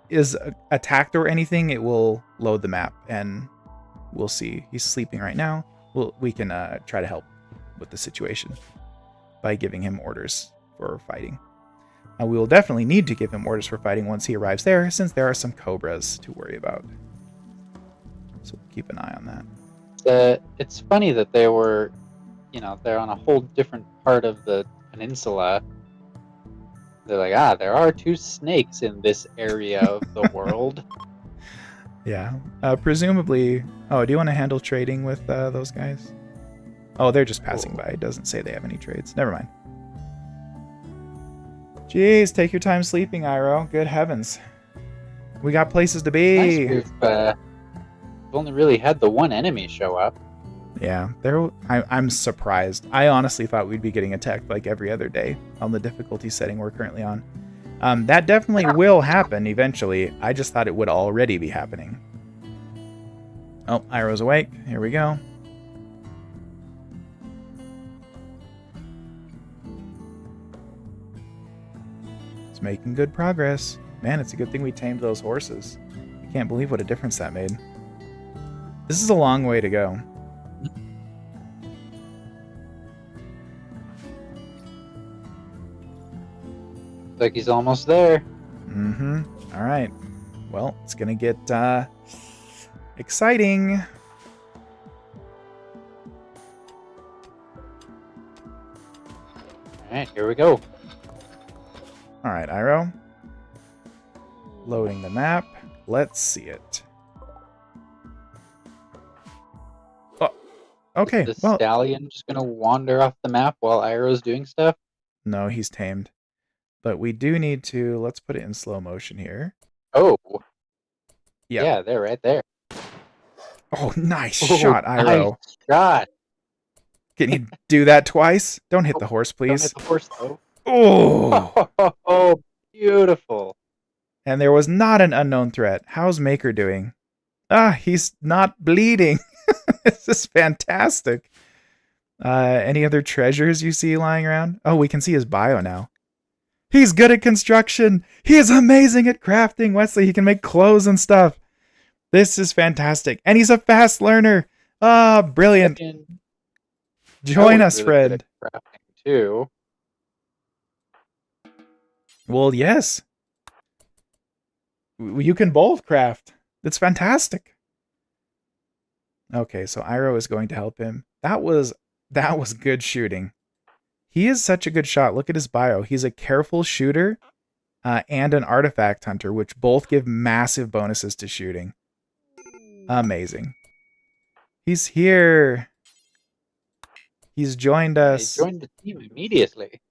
is attacked or anything, it will load the map, and we'll see. He's sleeping right now. We can try to help with the situation by giving him orders for fighting. We will definitely need to give him orders for fighting once he arrives there, since there are some cobras to worry about. So we'll keep an eye on that. It's funny that they were, they're on a whole different part of the peninsula. They're like, there are 2 snakes in this area of the world. Yeah. Presumably... Oh, do you want to handle trading with those guys? Oh, they're just passing by. It doesn't say they have any trades. Never mind. Jeez, take your time sleeping, Iroh. Good heavens. We got places to be. Nice, we've only really had the one enemy show up. Yeah, I'm surprised. I honestly thought we'd be getting attacked like every other day on the difficulty setting we're currently on. That definitely will happen eventually. I just thought it would already be happening. Oh, Iroh's awake. Here we go. It's making good progress. Man, it's a good thing we tamed those horses. I can't believe what a difference that made. This is a long way to go. Like he's almost there. Mm-hmm. All right. Well, it's gonna get exciting. All right, here we go. All right, Iroh. Loading the map. Let's see it. Oh, okay. Is the Well, stallion just gonna wander off the map while Iroh's doing stuff? no, he's tamed. But we do need to. Let's put it in slow motion here. Oh. Yep. Yeah, they're right there. Oh, nice shot, Iroh. Nice shot. Can you do that twice? Don't hit the horse, please. Don't hit the horse, though. Oh! Oh, beautiful. And there was not an unknown threat. How's Maker doing? He's not bleeding. This is fantastic. Any other treasures you see lying around? Oh, we can see his bio now. He's good at construction. He is amazing at crafting. Wesley, he can make clothes and stuff. This is fantastic. And he's a fast learner. Brilliant. Join us, really friend. Crafting too. Well, yes. You can both craft. That's fantastic. Okay, so Iroh is going to help him. That was good shooting. He is such a good shot. Look at his bio. He's a careful shooter and an artifact hunter, which both give massive bonuses to shooting. Amazing. He's here. He's joined us. He joined the team immediately.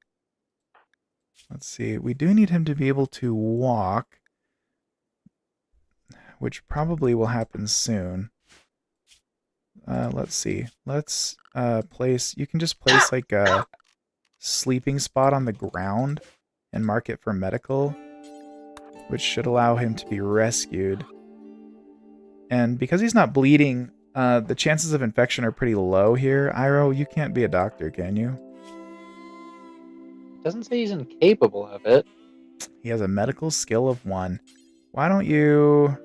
Let's see. We do need him to be able to walk, which probably will happen soon. Let's see. Let's place... You can just place like a sleeping spot on the ground and mark it for medical, which should allow him to be rescued. And because he's not bleeding, the chances of infection are pretty low here. Iroh, you can't be a doctor, can you? Doesn't say he's incapable of it. He has a medical skill of 1. Why don't you...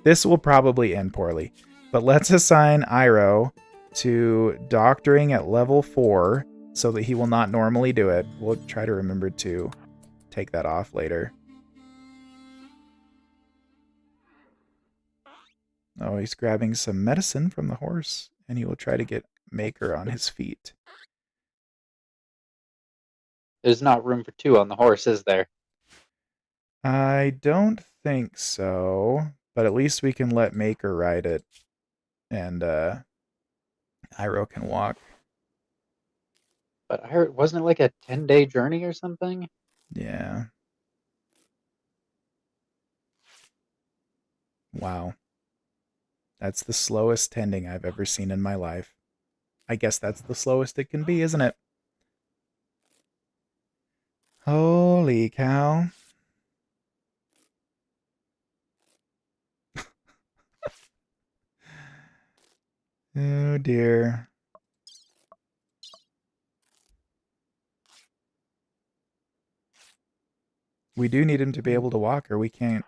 This will probably end poorly. But let's assign Iroh to doctoring at level 4 so that he will not normally do it. We'll try to remember to take that off later. Oh, he's grabbing some medicine from the horse, and he will try to get Maker on his feet. There's not room for 2 on the horse, is there? I don't think so, But at least we can let Maker ride it, and Iroh can walk. But I heard, wasn't it like a 10-day journey or something? Yeah. Wow. That's the slowest tending I've ever seen in my life. I guess that's the slowest it can be, isn't it? Holy cow. Oh dear. We do need him to be able to walk or we can't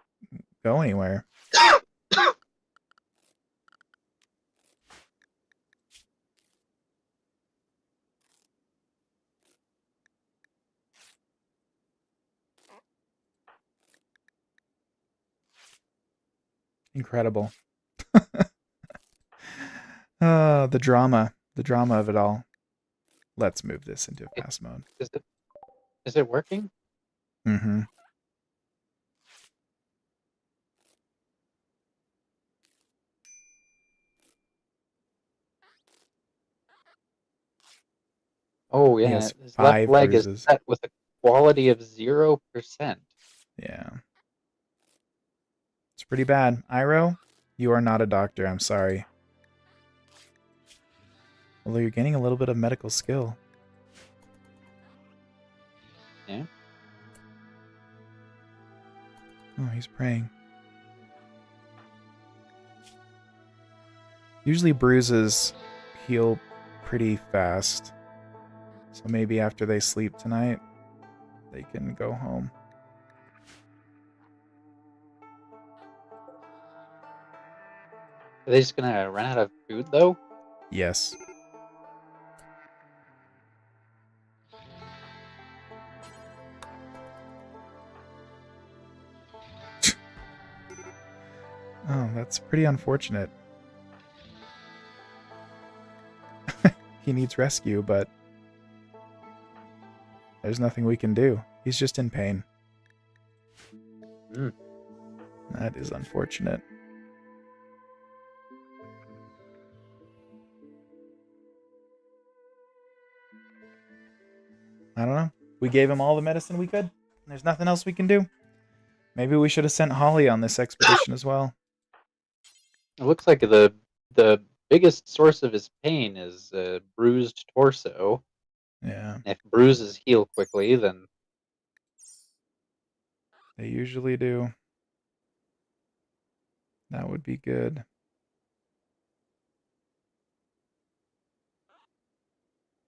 go anywhere. Incredible. The drama. The drama of it all. Let's move this into fast mode. Is it working? Mm-hmm. Oh He yeah, has his left 5 leg is bruises. set with a quality of 0%. Yeah. It's pretty bad. Iroh, you are not a doctor. I'm sorry. Although you're gaining a little bit of medical skill. Yeah. Oh, he's praying. Usually bruises heal pretty fast. So maybe after they sleep tonight, they can go home. Are they just gonna run out of food though? Yes. Oh, that's pretty unfortunate. He needs rescue, but there's nothing we can do. He's just in pain. Mm. That is unfortunate. I don't know. We gave him all the medicine we could. There's nothing else we can do. Maybe we should have sent Holly on this expedition as well. It looks like the biggest source of his pain is a bruised torso. Yeah, If bruises heal quickly, then they usually do. That would be good.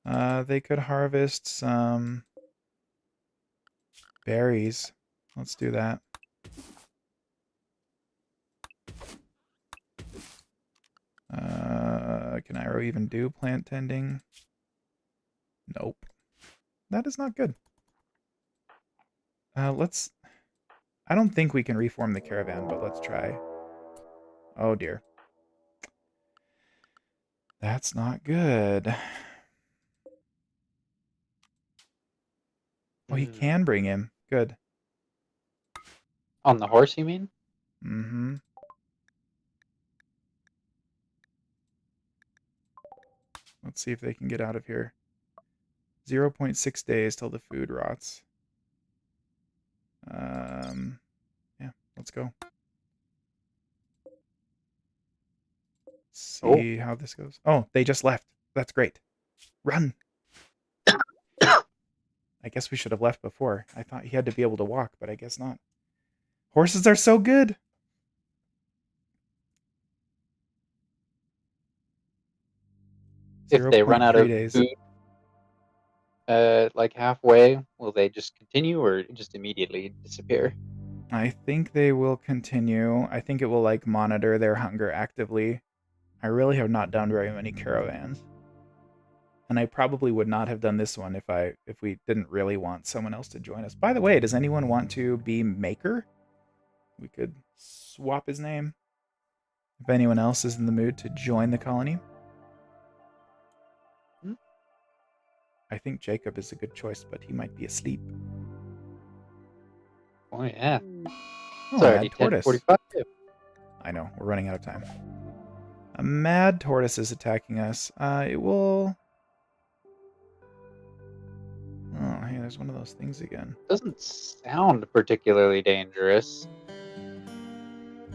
They could harvest some berries. Let's do that. Can Iroh even do plant tending? Nope. That is not good. Let's... I don't think we can reform the caravan, but let's try. Oh dear. That's not good. Oh, he can bring him. Good. on the horse, you mean? Mm-hmm. Let's see if they can get out of here. 0.6 days till the food rots. Yeah, let's go. Oh, See how this goes. Oh, they just left. That's great. Run. I guess we should have left before. I thought he had to be able to walk, but I guess not. Horses are so good. if they run out 0.3 of days. food, like halfway, will they just continue or just immediately disappear? I think they will continue. I think it will like monitor their hunger actively. I really have not done very many caravans. And I probably would not have done this one if we didn't really want someone else to join us. By the way, does anyone want to be Maker? We could swap his name. If anyone else is in the mood to join the colony. Hmm? I think Jacob is a good choice, but he might be asleep. Oh yeah, Oh, it's I already had Tortoise. 10:45. I know, we're running out of time. A mad tortoise is attacking us. It will... Oh, hey, there's one of those things again. Doesn't sound particularly dangerous.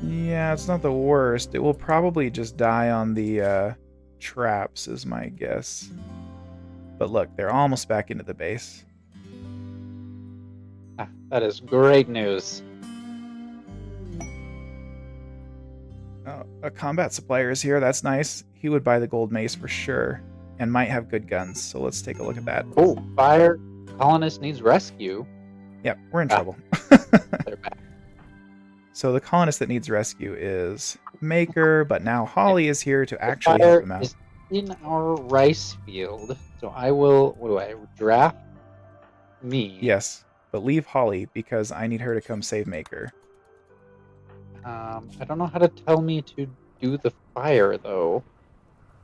Yeah, it's not the worst. It will probably just die on the traps, is my guess. But look, they're almost back into the base. Ah, that is great news. Oh, a combat supplier is here. That's nice. He would buy the gold mace for sure, and might have good guns. So let's take a look at that. Oh, fire colonist needs rescue. Yep, we're in trouble. They're back. So the colonist that needs rescue is Maker, but now Holly is here to actually Fire help him out. is in our rice field, so I will. What do I draft? Me. Yes, but leave Holly because I need her to come save Maker. I don't know how to tell me to do the fire though.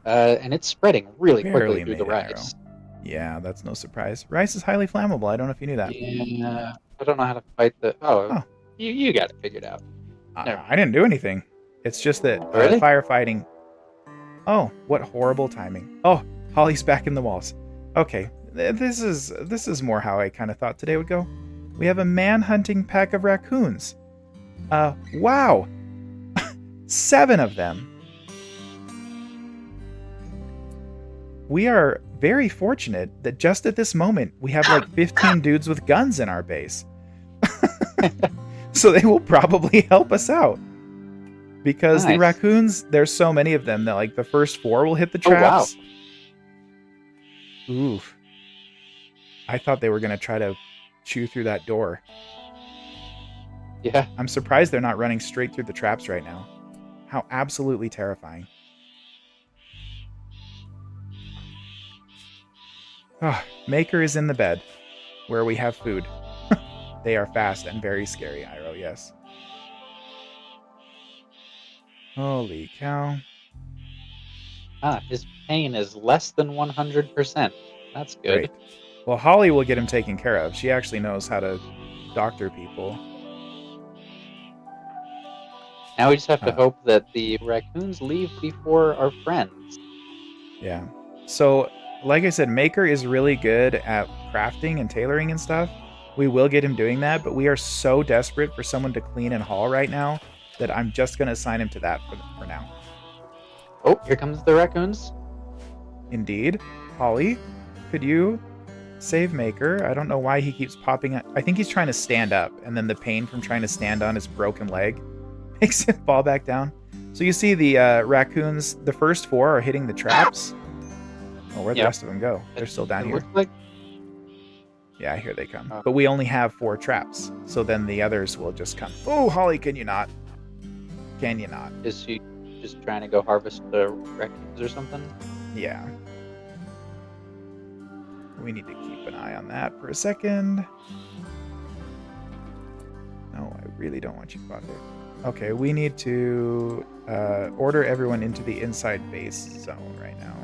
And it's spreading really Barely quickly through the made arrow. rice. Yeah, that's no surprise. Rice is highly flammable. I don't know if you knew that. Yeah, I don't know how to fight the. Oh. You got it figured out. I didn't do anything. It's just that Really? firefighting. Oh, what horrible timing! Oh, Holly's back in the walls. Okay, this is more how I kind of thought today would go. We have a man-hunting pack of raccoons. Wow, 7 of them. We are very fortunate that just at this moment we have like 15 dudes with guns in our base. So they will probably help us out. Because the raccoons, there's so many of them that like the first 4 will hit the traps. Oh, wow. Oof. I thought they were going to try to chew through that door. Yeah. I'm surprised they're not running straight through the traps right now. How absolutely terrifying. Oh, Maker is in the bed where we have food. They are fast and very scary, Iroh, yes. Holy cow. His pain is less than 100%. That's good. Great. Well, Holly will get him taken care of. She actually knows how to doctor people. Now we just have to hope that the raccoons leave before our friends. Yeah. So, like I said, Maker is really good at crafting and tailoring and stuff. We will get him doing that, but we are so desperate for someone to clean and haul right now that I'm just going to assign him to that for now. Oh, here comes the raccoons. Indeed. Holly, could you save Maker? I don't know why he keeps popping up. I think he's trying to stand up, and then the pain from trying to stand on his broken leg makes him fall back down. So you see the raccoons, the first 4 are hitting the traps. Oh, where'd the rest of them go? They're still down here. Yeah, here they come. But we only have 4 traps, so then the others will just come. Oh, Holly, can you not? Can you not? Is she just trying to go harvest the raccoons or something? Yeah. We need to keep an eye on that for a second. No, I really don't want you caught there. Okay, we need to order everyone into the inside base zone right now.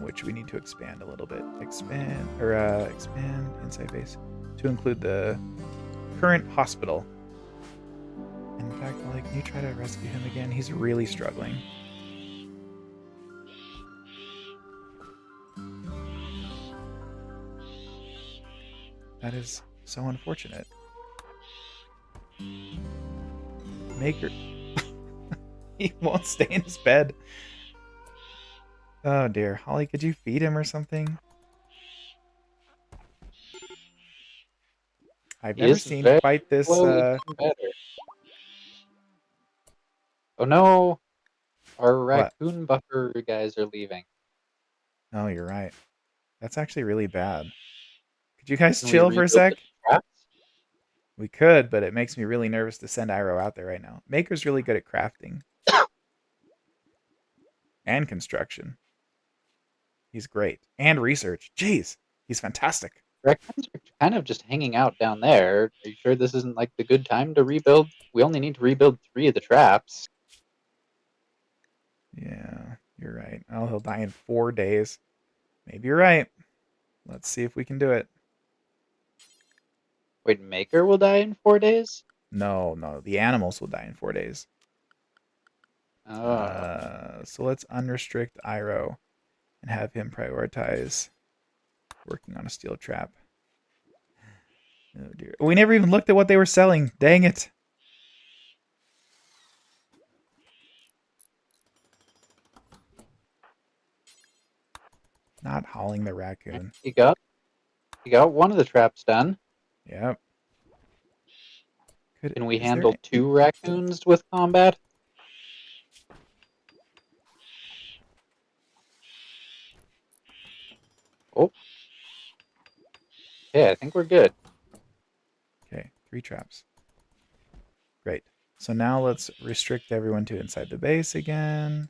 Which we need to expand a little bit. Expand inside base to include the current hospital. In fact, like, can you try to rescue him again? He's really struggling. That is so unfortunate. Maker. He won't stay in his bed. Oh dear. Holly, could you feed him or something? I've never seen quite this. Oh no! Our raccoon buffer guys are leaving. Oh, you're right. That's actually really bad. Could you guys chill for a sec? We could, but it makes me really nervous to send Iroh out there right now. Maker's really good at crafting. And construction. He's great. And research. Jeez, he's fantastic. Raccoons are kind of just hanging out down there. Are you sure this isn't like the good time to rebuild? We only need to rebuild 3 of the traps. Yeah, you're right. Oh, he'll die in 4 days. Maybe you're right. Let's see if we can do it. Wait, Maker will die in 4 days? No. The animals will die in 4 days. Oh. So let's unrestrict Iroh and have him prioritize working on a steel trap. Oh dear. We never even looked at what they were selling. Dang it. Not hauling the raccoon. You got one of the traps done. Yep. Can we handle 2 raccoons with combat? Oh. Okay, I think we're good. Okay, 3 traps. Great. So now let's restrict everyone to inside the base again.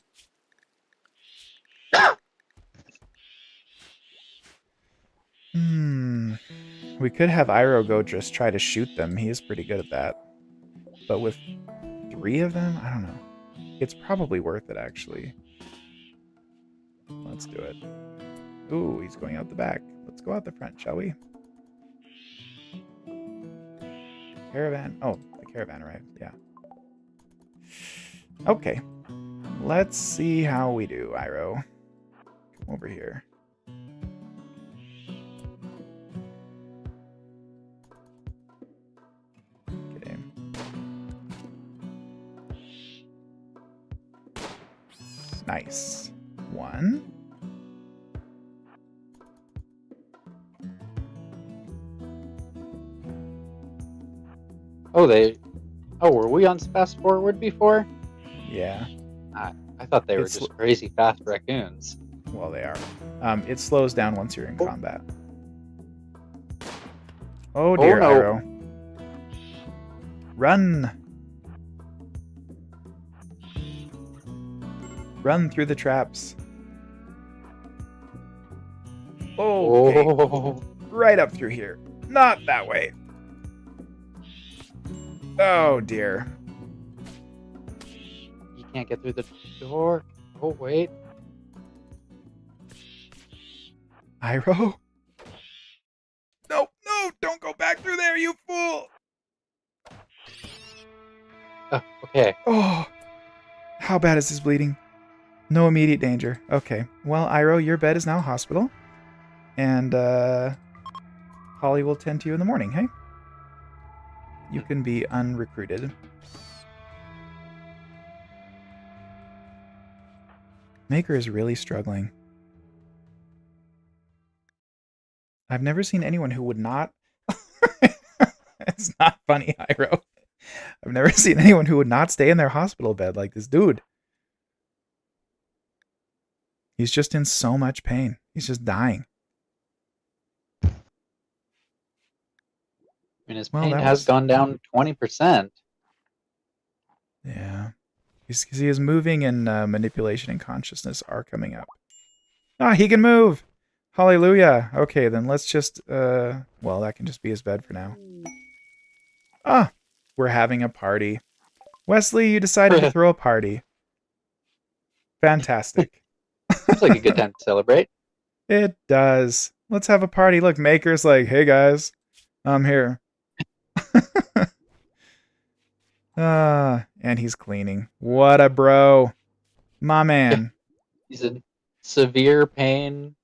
We could have Iroh go just try to shoot them. He is pretty good at that. But with 3 of them, I don't know. It's probably worth it, actually. Let's do it. Ooh, he's going out the back. Let's go out the front, shall we? Caravan. Oh, the caravan arrived. Yeah. Okay. Let's see how we do, Iroh. Come over here. Okay. Nice. 1. Oh, were we on fast forward before? Yeah. I thought they were just crazy fast raccoons. Well, they are. It slows down once you're in combat. Oh dear, no. Iroh. Run! Run through the traps. Okay. Oh. Right up through here. Not that way. Oh dear. You can't get through the door. Oh, wait. Iroh? No, don't go back through there, you fool! Okay. Oh, how bad is this bleeding? No immediate danger. Okay. Well, Iroh, your bed is now a hospital. And, Holly will tend to you in the morning, hey? You can be unrecruited. Maker is really struggling. I've never seen anyone who would not... It's not funny, Iroh. I've never seen anyone who would not stay in their hospital bed like this dude. He's just in so much pain. He's just dying. I mean, his pain has gone down 20%. Yeah. His moving and manipulation and consciousness are coming up. Ah, he can move! Hallelujah! Okay, then let's just, well, that can just be his bed for now. Ah! We're having a party. Wesley, you decided to throw a party. Fantastic. Seems like a good time to celebrate. It does. Let's have a party. Look, Maker's like, hey guys, I'm here. And he's cleaning. What a bro. My man. He's in severe pain,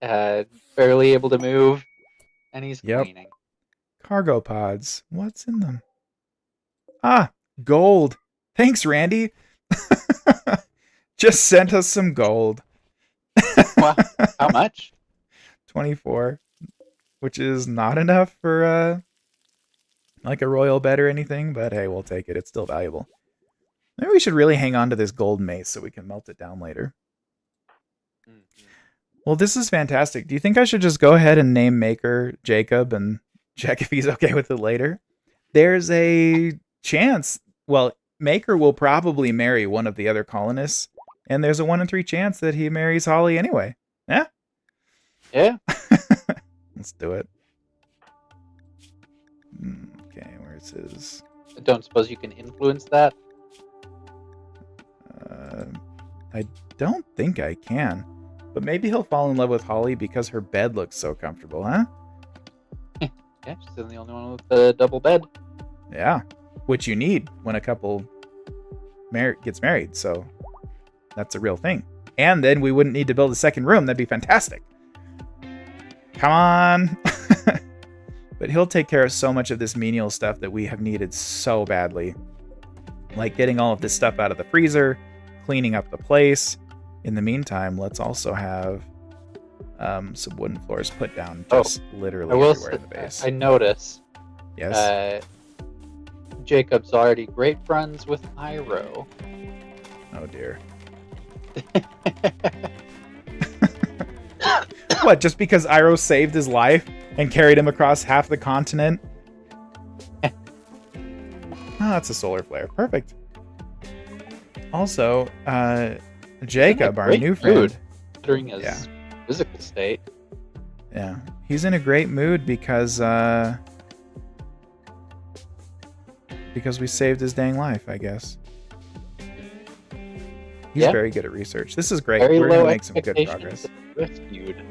barely able to move, and he's cleaning. Cargo pods. What's in them? Ah, gold. Thanks, Randy. Just sent us some gold. Wow. How much? 24. Which is not enough for like a royal bed or anything, but hey, we'll take it. It's still valuable. Maybe we should really hang on to this gold mace so we can melt it down later. Well, this is fantastic. Do you think I should just go ahead and name Maker Jacob and check if he's okay with it later? There's a chance. Well, Maker will probably marry one of the other colonists, and there's a 1 in 3 chance that he marries Holly anyway. Yeah? Yeah. Let's do it. Okay, where's his... I don't suppose you can influence that? I don't think I can. But maybe he'll fall in love with Holly because her bed looks so comfortable, huh? Yeah, she's the only one with the double bed. Yeah, which you need when a couple gets married. So that's a real thing. And then we wouldn't need to build a second room. That'd be fantastic. Come on. But he'll take care of so much of this menial stuff that we have needed so badly. Like getting all of this stuff out of the freezer, cleaning up the place. In the meantime, let's also have some wooden floors put down just literally everywhere in the base. I notice. Yes. Jacob's already great friends with Iro. Oh dear. What, just because Iro saved his life and carried him across half the continent? Oh, that's a solar flare. Perfect. Also, Jacob, our new friend, considering his physical state. Yeah, he's in a great mood because we saved his dang life, I guess. He's very good at research. This is great. We're going to make some good progress. Rescued.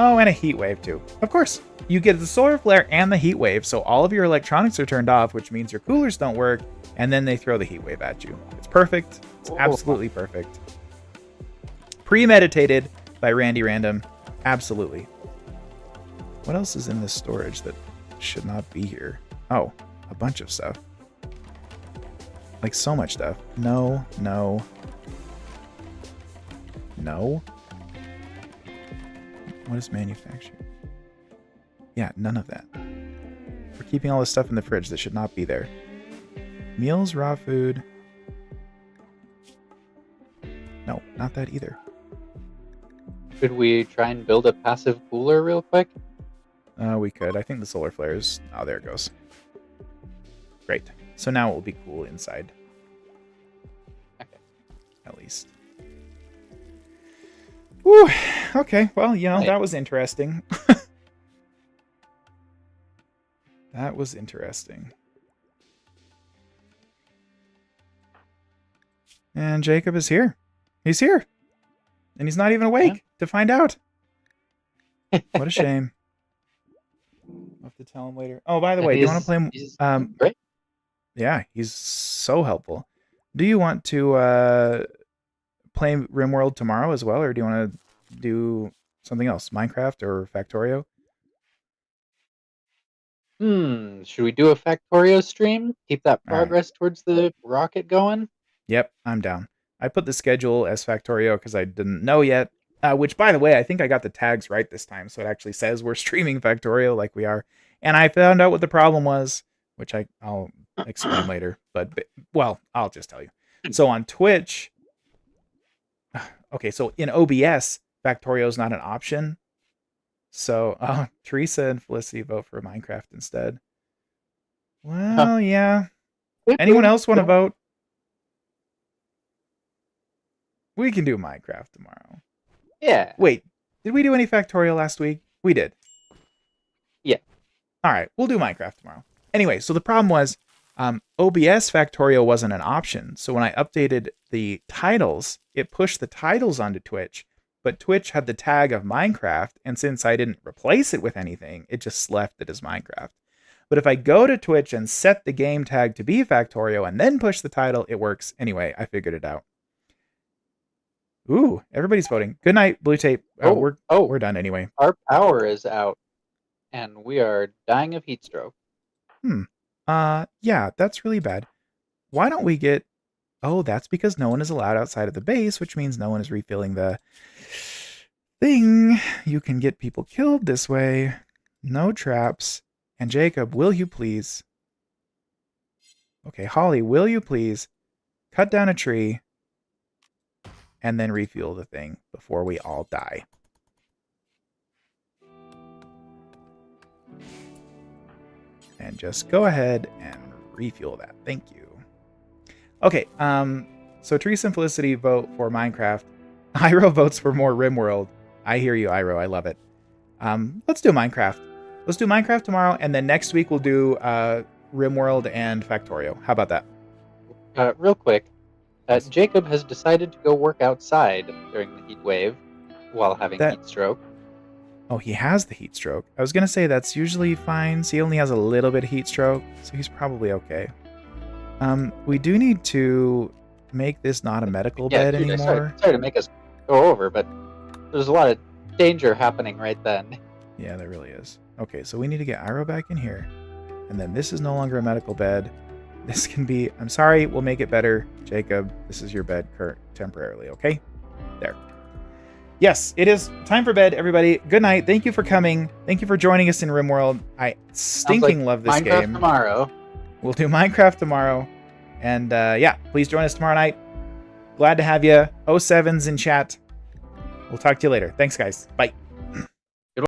Oh, and a heat wave too. Of course, you get the solar flare and the heat wave, so all of your electronics are turned off, which means your coolers don't work, and then they throw the heat wave at you. It's perfect. It's absolutely perfect. Premeditated by Randy Random. Absolutely. What else is in this storage that should not be here? Oh, a bunch of stuff. Like so much stuff. No. What is manufactured? Yeah, none of that. We're keeping all this stuff in the fridge that should not be there. Meals, raw food. No, not that either. Should we try and build a passive cooler real quick? We could. I think the solar flares. Oh, there it goes. Great. So now it will be cool inside. Okay. At least. Whew. Okay, well, that was interesting. That was interesting. And Jacob is here. He's here. And he's not even awake to find out. What a shame. I'll have to tell him later. Oh, by the way, do you want to play... great. Yeah, he's so helpful. Do you want to play RimWorld tomorrow as well, or do you want to do something else? Minecraft or Factorio? Should we do a Factorio stream? Keep that progress towards the rocket going? Yep, I'm down. I put the schedule as Factorio because I didn't know yet. Which, by the way, I think I got the tags right this time, so it actually says we're streaming Factorio like we are. And I found out what the problem was, which I'll explain later. But, well, I'll just tell you. So on Twitch... Okay, so in OBS, Factorio is not an option. So, Teresa and Felicity vote for Minecraft instead. Well, yeah. Anyone else want to vote? We can do Minecraft tomorrow. Yeah. Wait, did we do any Factorio last week? We did. Yeah. All right, we'll do Minecraft tomorrow. Anyway, so the problem was OBS Factorio wasn't an option. So when I updated the titles, it pushed the titles onto Twitch. But Twitch had the tag of Minecraft, and since I didn't replace it with anything, it just left it as Minecraft. But if I go to Twitch and set the game tag to be Factorio and then push the title, it works. Anyway, I figured it out. Ooh, everybody's voting. Good night, Blue Tape. We're done anyway. Our power is out, and we are dying of heat stroke. Yeah, that's really bad. Why don't we get... Oh, that's because no one is allowed outside of the base, which means no one is refilling the thing. You can get people killed this way. No traps. And Jacob, will you please... Okay, Holly, will you please cut down a tree and then refuel the thing before we all die? And just go ahead and refuel that. Thank you. Okay, so Teresa and Felicity vote for Minecraft. Iro votes for more RimWorld. I hear you, Iro. I love it. Let's do Minecraft. Let's do Minecraft tomorrow, and then next week we'll do RimWorld and Factorio. How about that? Real quick, Jacob has decided to go work outside during the heat wave while having heat stroke. Oh, he has the heat stroke. I was going to say that's usually fine. So he only has a little bit of heat stroke, so he's probably okay. We do need to make this not a medical bed dude, anymore. Sorry to make us go over, but there's a lot of danger happening right then. Yeah, there really is. Okay, so we need to get Iroh back in here. And then this is no longer a medical bed. This can be... I'm sorry, we'll make it better. Jacob, this is your bed temporarily, okay? There. Yes, it is time for bed, everybody. Good night. Thank you for coming. Thank you for joining us in RimWorld. I stinking love this Minecraft game. tomorrow. We'll do Minecraft tomorrow. And yeah, please join us tomorrow night. Glad to have you. 07's in chat. We'll talk to you later. Thanks, guys. Bye.